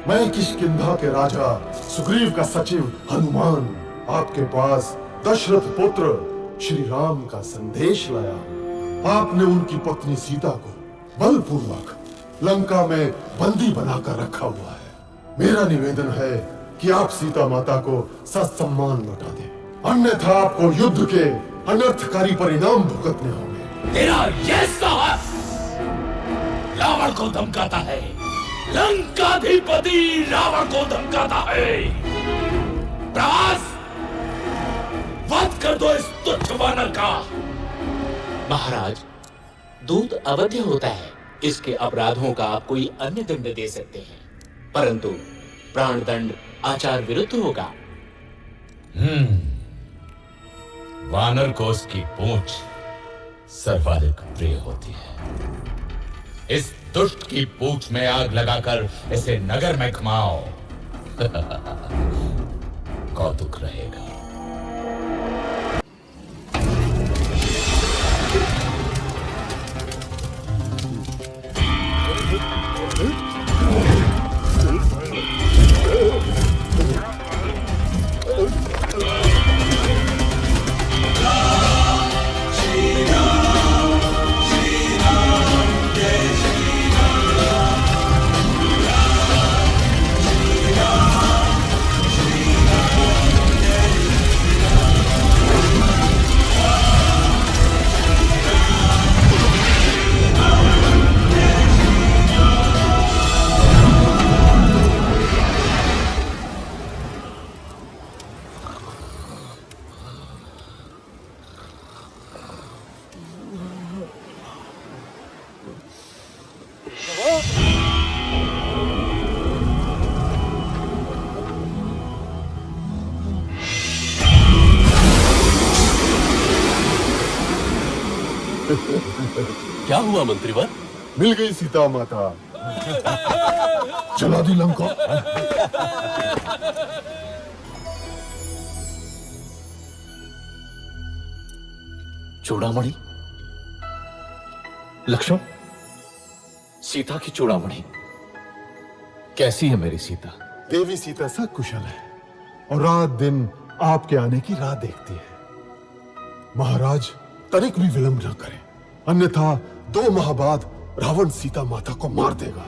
मैं किष्किंधा के राजा सुग्रीव का सचिव हनुमान आपके पास दशरथ पुत्र श्री राम का संदेश लाया। आपने उनकी पत्नी सीता को बलपूर्वक लंका में बंदी बनाकर रखा हुआ है। मेरा निवेदन है कि आप सीता माता को ससम्मान लौटा दें, अन्यथा आपको युद्ध के अनर्थकारी परिणाम भुगतने होंगे। तेरा यह साहस रावण को धमकाता है, लंकाधिपति रावण को धमकाता है। प्रभास, वध कर दो इस तुच्छ वानर का। महाराज, दूत अवध्य होता है, इसके अपराधों का आप कोई अन्य दंड दे सकते हैं, परंतु प्राणदंड आचार विरुद्ध होगा। वानर को उसकी पूंछ सर्वाधिक प्रिय होती है। इस दुष्ट की पूंछ में आग लगाकर इसे नगर में घुमाओ। कौतुक रहेगा। क्या हुआ मंत्रीवर? मिल गई सीता माता। चला दी लंका। चूड़ामणि, लक्ष्मण, सीता की चूड़ामणि कैसी है मेरी सीता? देवी सीता सब कुशल है और रात दिन आपके आने की राह देखती है। महाराज, तनिक भी विलंब न करें, अन्यथा 2 माह बाद रावण सीता माता को मार देगा।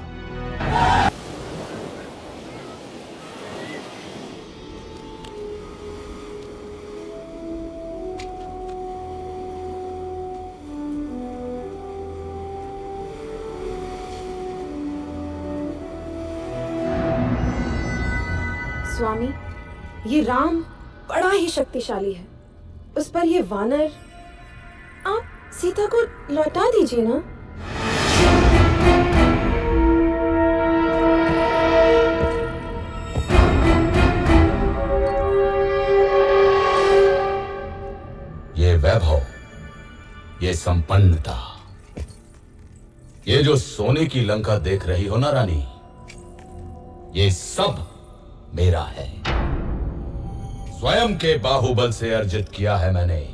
स्वामी, ये राम बड़ा ही शक्तिशाली है। उस पर ये वानर, आप सीता को लौटा दीजिए ना। ये वैभव, ये संपन्नता, ये जो सोने की लंका देख रही हो ना रानी, ये सब मेरा है। स्वयं के बाहुबल से अर्जित किया है मैंने।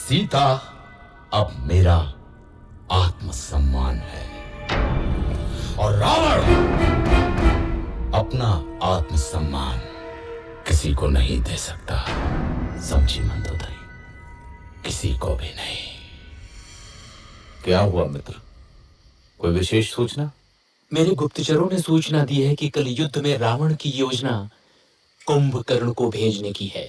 सीता अब मेरा आत्मसम्मान है और रावण अपना आत्मसम्मान किसी को नहीं दे सकता। समझी मंदोदरी? किसी को भी नहीं। क्या हुआ मित्र? कोई विशेष सूचना? मेरे गुप्तचरों ने सूचना दी है कि कल युद्ध में रावण की योजना कुंभकर्ण को भेजने की है।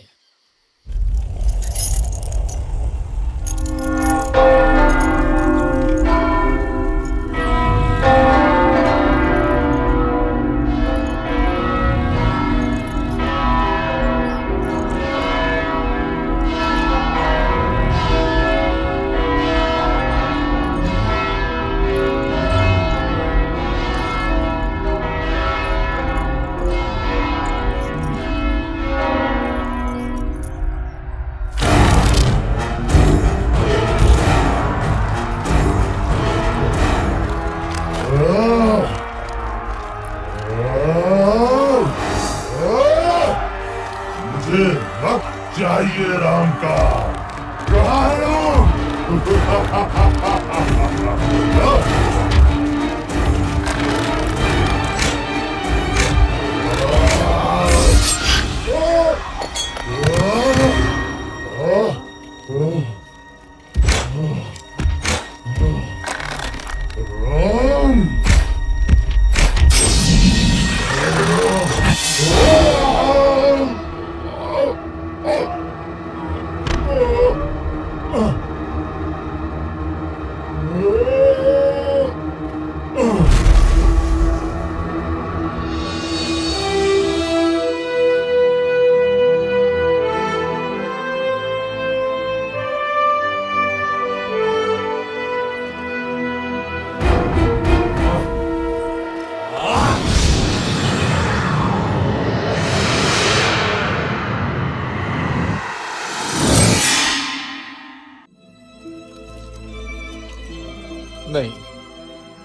नहीं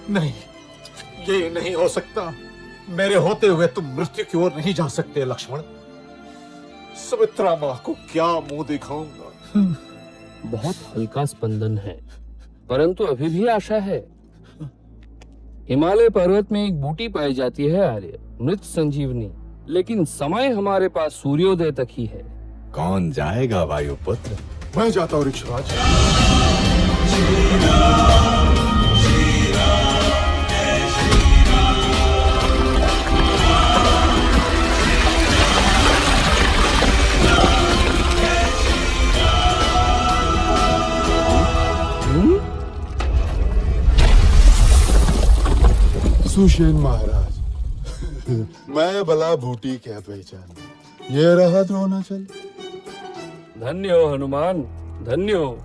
नहीं, ये नहीं हो सकता। मेरे होते हुए तुम मृत्यु की ओर नहीं जा सकते लक्ष्मण। सुमित्रा मां को क्या मुंह दिखाऊंगा? बहुत हल्का स्पंदन है, परंतु अभी भी आशा है। हिमालय पर्वत में एक बूटी पाई जाती है आर्य, मृत संजीवनी, लेकिन समय हमारे पास सूर्योदय तक ही है। कौन जाएगा वायुपुत्र? मैं जाता हूँ ऋक्षराज। सुषेण महाराज, मैं भला बूटी क्या पहचान, ये रहा द्रोणाचल। धन्य हो हनुमान, धन्य हो।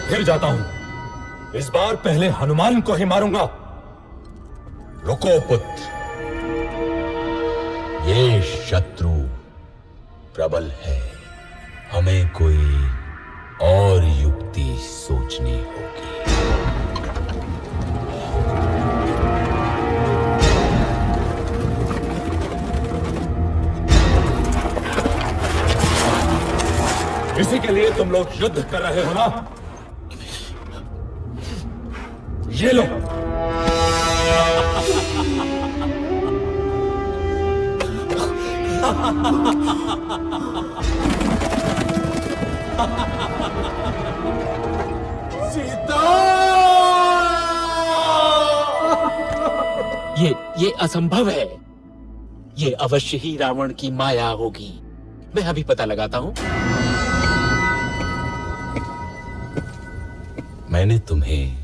फिर जाता हूं। इस बार पहले हनुमान को ही मारूंगा। रुको पुत्र, ये शत्रु प्रबल है, हमें कोई और युक्ति सोचनी होगी। इसी के लिए तुम लोग युद्ध कर रहे हो ना? ये लो। सीता! ये असंभव है। ये अवश्य ही रावण की माया होगी। मैं अभी पता लगाता हूं। मैंने तुम्हें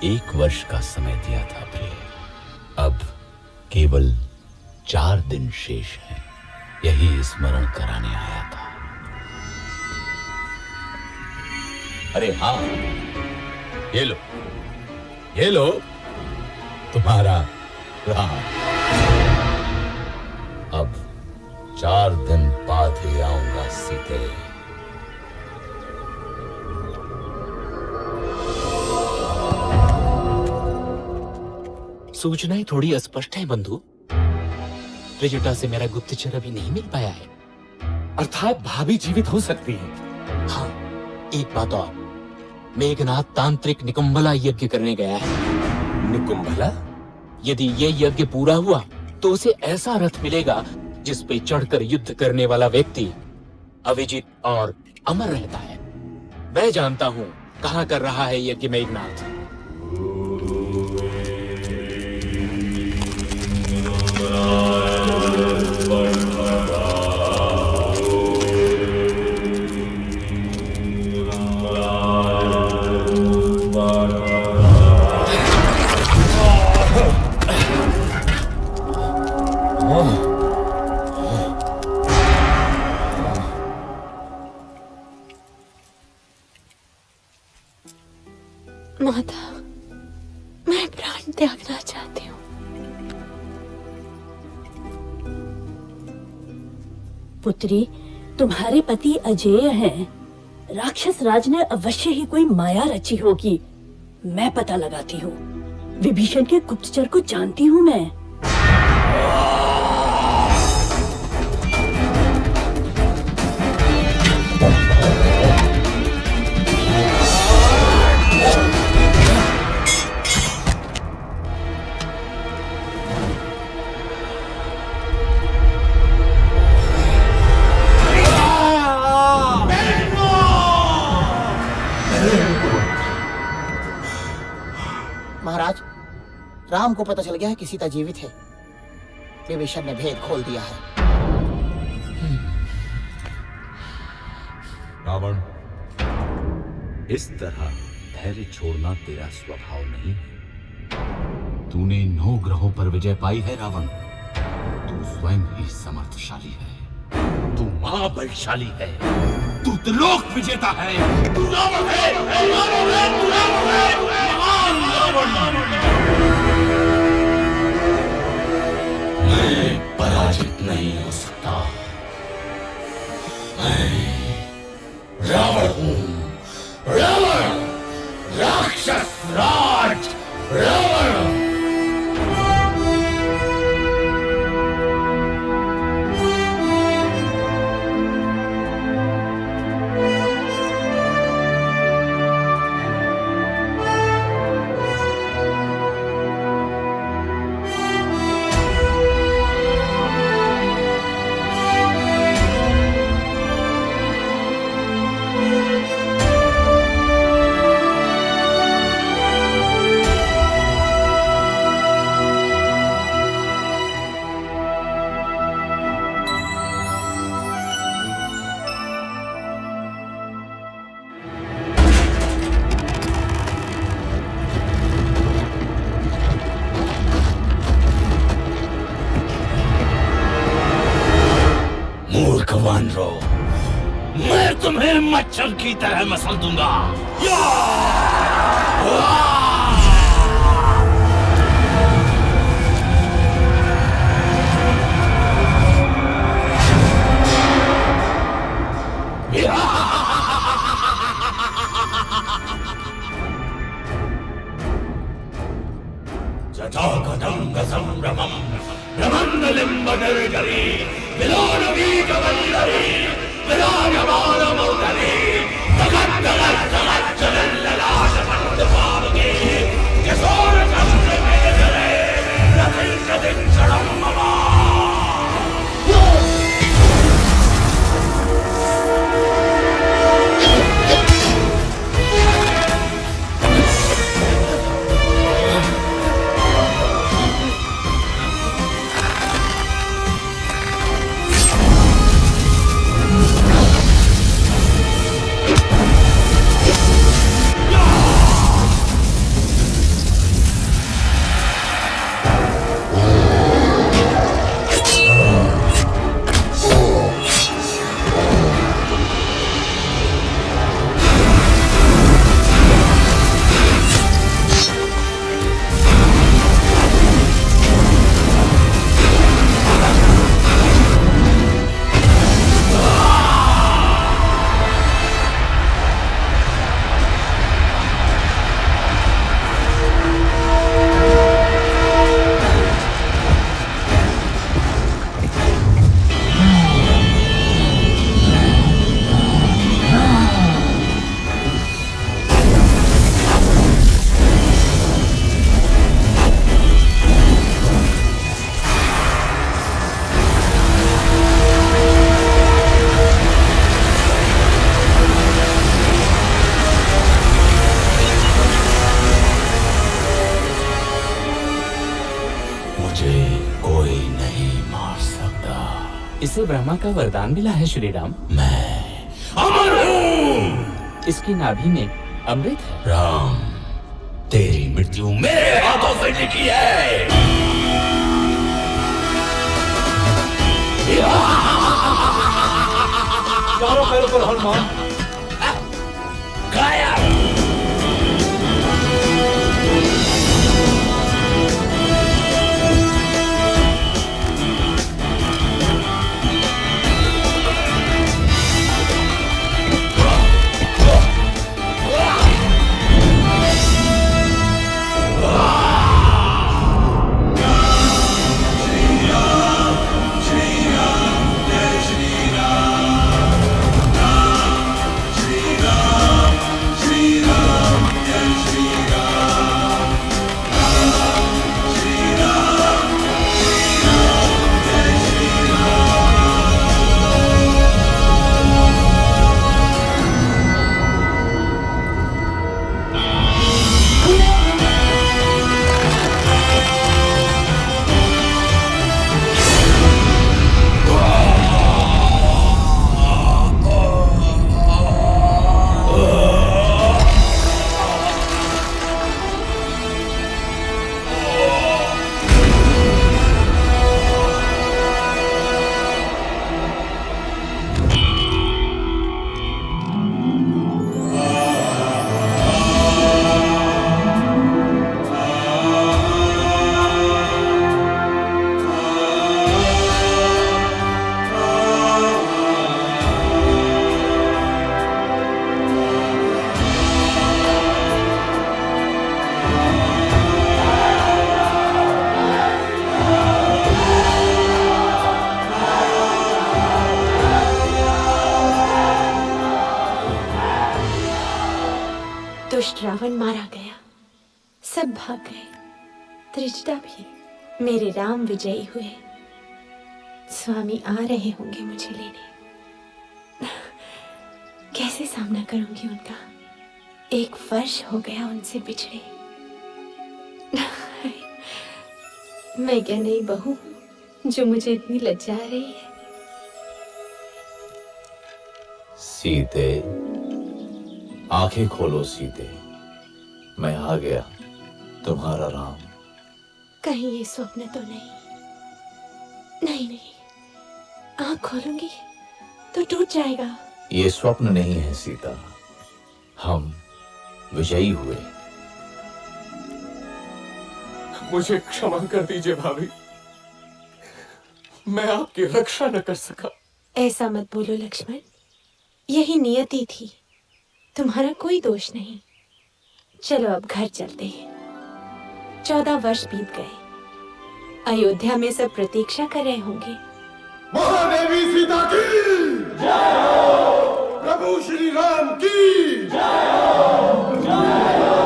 1 वर्ष का समय दिया था प्रिय। अब केवल 4 दिन शेष हैं। यही स्मरण कराने आया था। अरे हाँ, ये लो, ये लो तुम्हारा राम। अब 4 दिन बाद ही आऊंगा सीते। सूचनाएं थोड़ी अस्पष्ट है बंधु। त्रिजटा से मेरा गुप्तचर अभी नहीं मिल पाया है। अर्थात भाभी जीवित हो सकती है। हाँ, एक बात और, मेघनाथ तांत्रिक निकुंभला यज्ञ करने गया है। निकुंभला? यदि ये यज्ञ पूरा हुआ तो उसे ऐसा रथ मिलेगा जिस पे चढ़कर युद्ध करने वाला व्यक्ति अविजित और अमर रहता है। मैं जानता हूँ कहाँ कर रहा है यज्ञ मेघनाथ। माता, मैं प्राण त्यागना चाहती हूँ। पुत्री, तुम्हारे पति अजेय हैं। राक्षस राज ने अवश्य ही कोई माया रची होगी। मैं पता लगाती हूँ। विभीषण के गुप्तचर को जानती हूँ मैं। महाराज, राम को पता चल गया है कि सीता जीवित है। विभीषण ने भेद खोल दिया है। रावण, इस तरह धैर्य छोड़ना तेरा स्वभाव नहीं है। तूने 9 ग्रहों पर विजय पाई है रावण। तू स्वयं ही समर्थशाली है। तू महाबलशाली है। तू त्रिलोक विजेता है। तू रावण है, रावण है, तू रावण है, महान रावण। मैं पराजित नहीं हो सकता। मैं रावण हूं। रावण, राक्षस राज रावण। मैं तुम्हें मच्छर की तरह मसल दूंगा। जटाकदंग संभ्रमं ब्रह्मण्डलिम्बनिर्जरी विलोलवीकवल्लरी विराजमानमौदरी जगत् जगत् जगत् जलल्ललाशपण्डपावके किशोरचन्द्रमेजरे रथिंशदिक्षणं मम। इसे ब्रह्मा का वरदान मिला है श्री राम। मैं अमर हूं। इसकी नाभि में अमृत है। राम, तेरी मृत्यु मेरे हाथों से लिखी है। चारों पैरों पर हनुमान। गायब। सब भाग गए, त्रिजटा भी। मेरे राम विजयी हुए। स्वामी आ रहे होंगे मुझे लेने। कैसे सामना करूंगी उनका? 1 वर्ष हो गया उनसे बिछड़े। मैं क्या नई बहू हूं जो मुझे इतनी लज्जा आ रही है? सीते, आंखें खोलो सीते, मैं आ गया, तुम्हारा राम। कहीं ये स्वप्न तो नहीं? नहीं नहीं, आंख खोलूंगी तो टूट जाएगा। ये स्वप्न नहीं है सीता, हम विजयी हुए। मुझे क्षमा कर दीजिए भाभी, मैं आपकी रक्षा न कर सका। ऐसा मत बोलो लक्ष्मण, यही नियति थी, तुम्हारा कोई दोष नहीं। चलो अब घर चलते हैं। 14 वर्ष बीत गए। अयोध्या में सब प्रतीक्षा कर रहे होंगे। महादेवी सीता की जय हो, प्रभु श्री राम की जय हो, जय हो।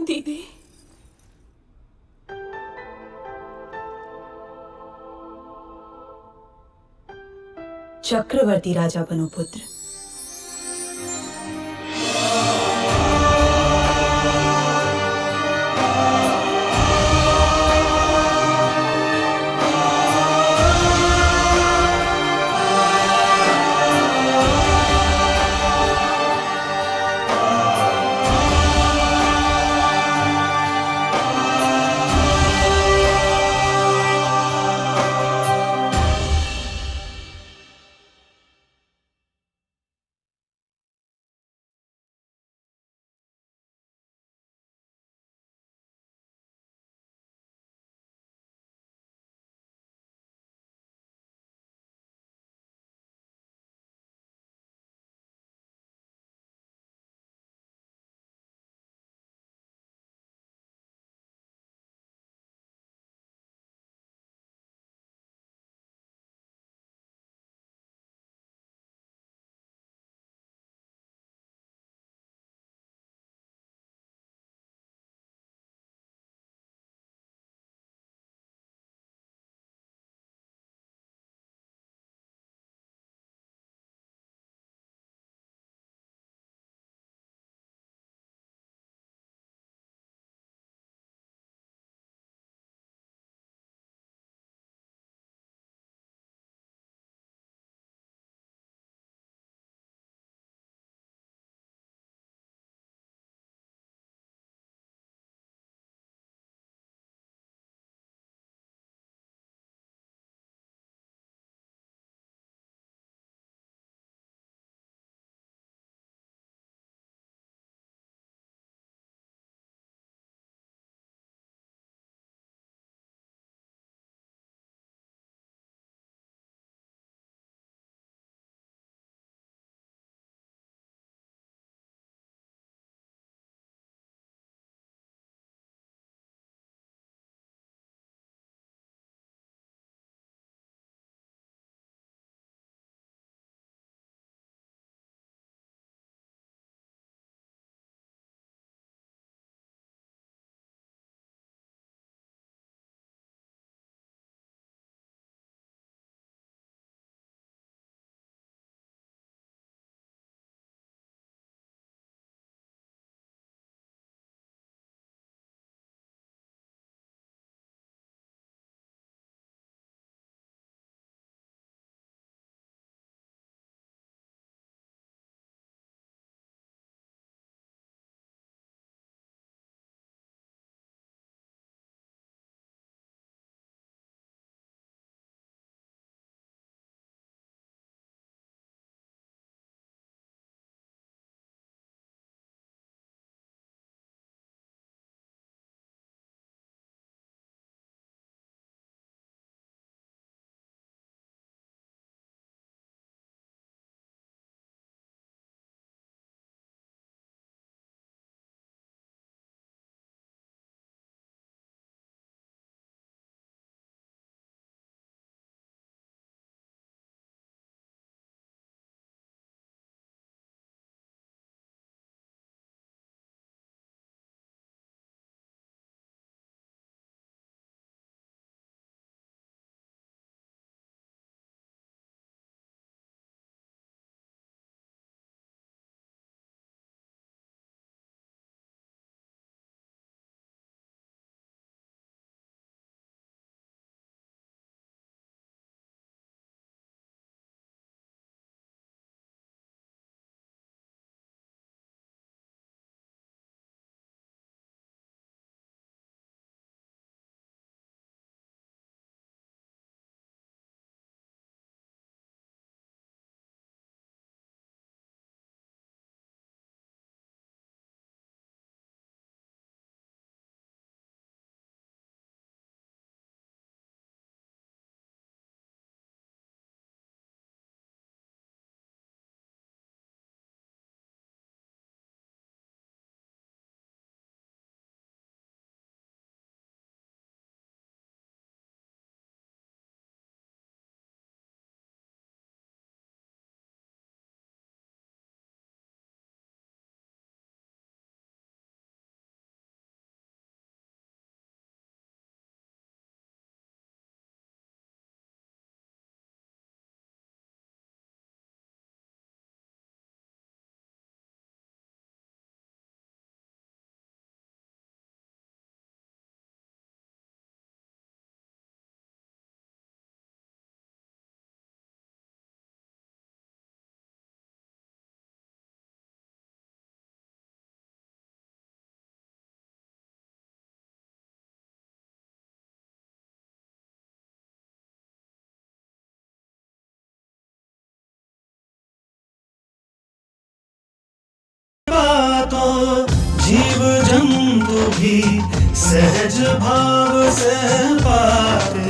दीदी, चक्रवर्ती राजा बनो पुत्र। भी सहज भाव से पाते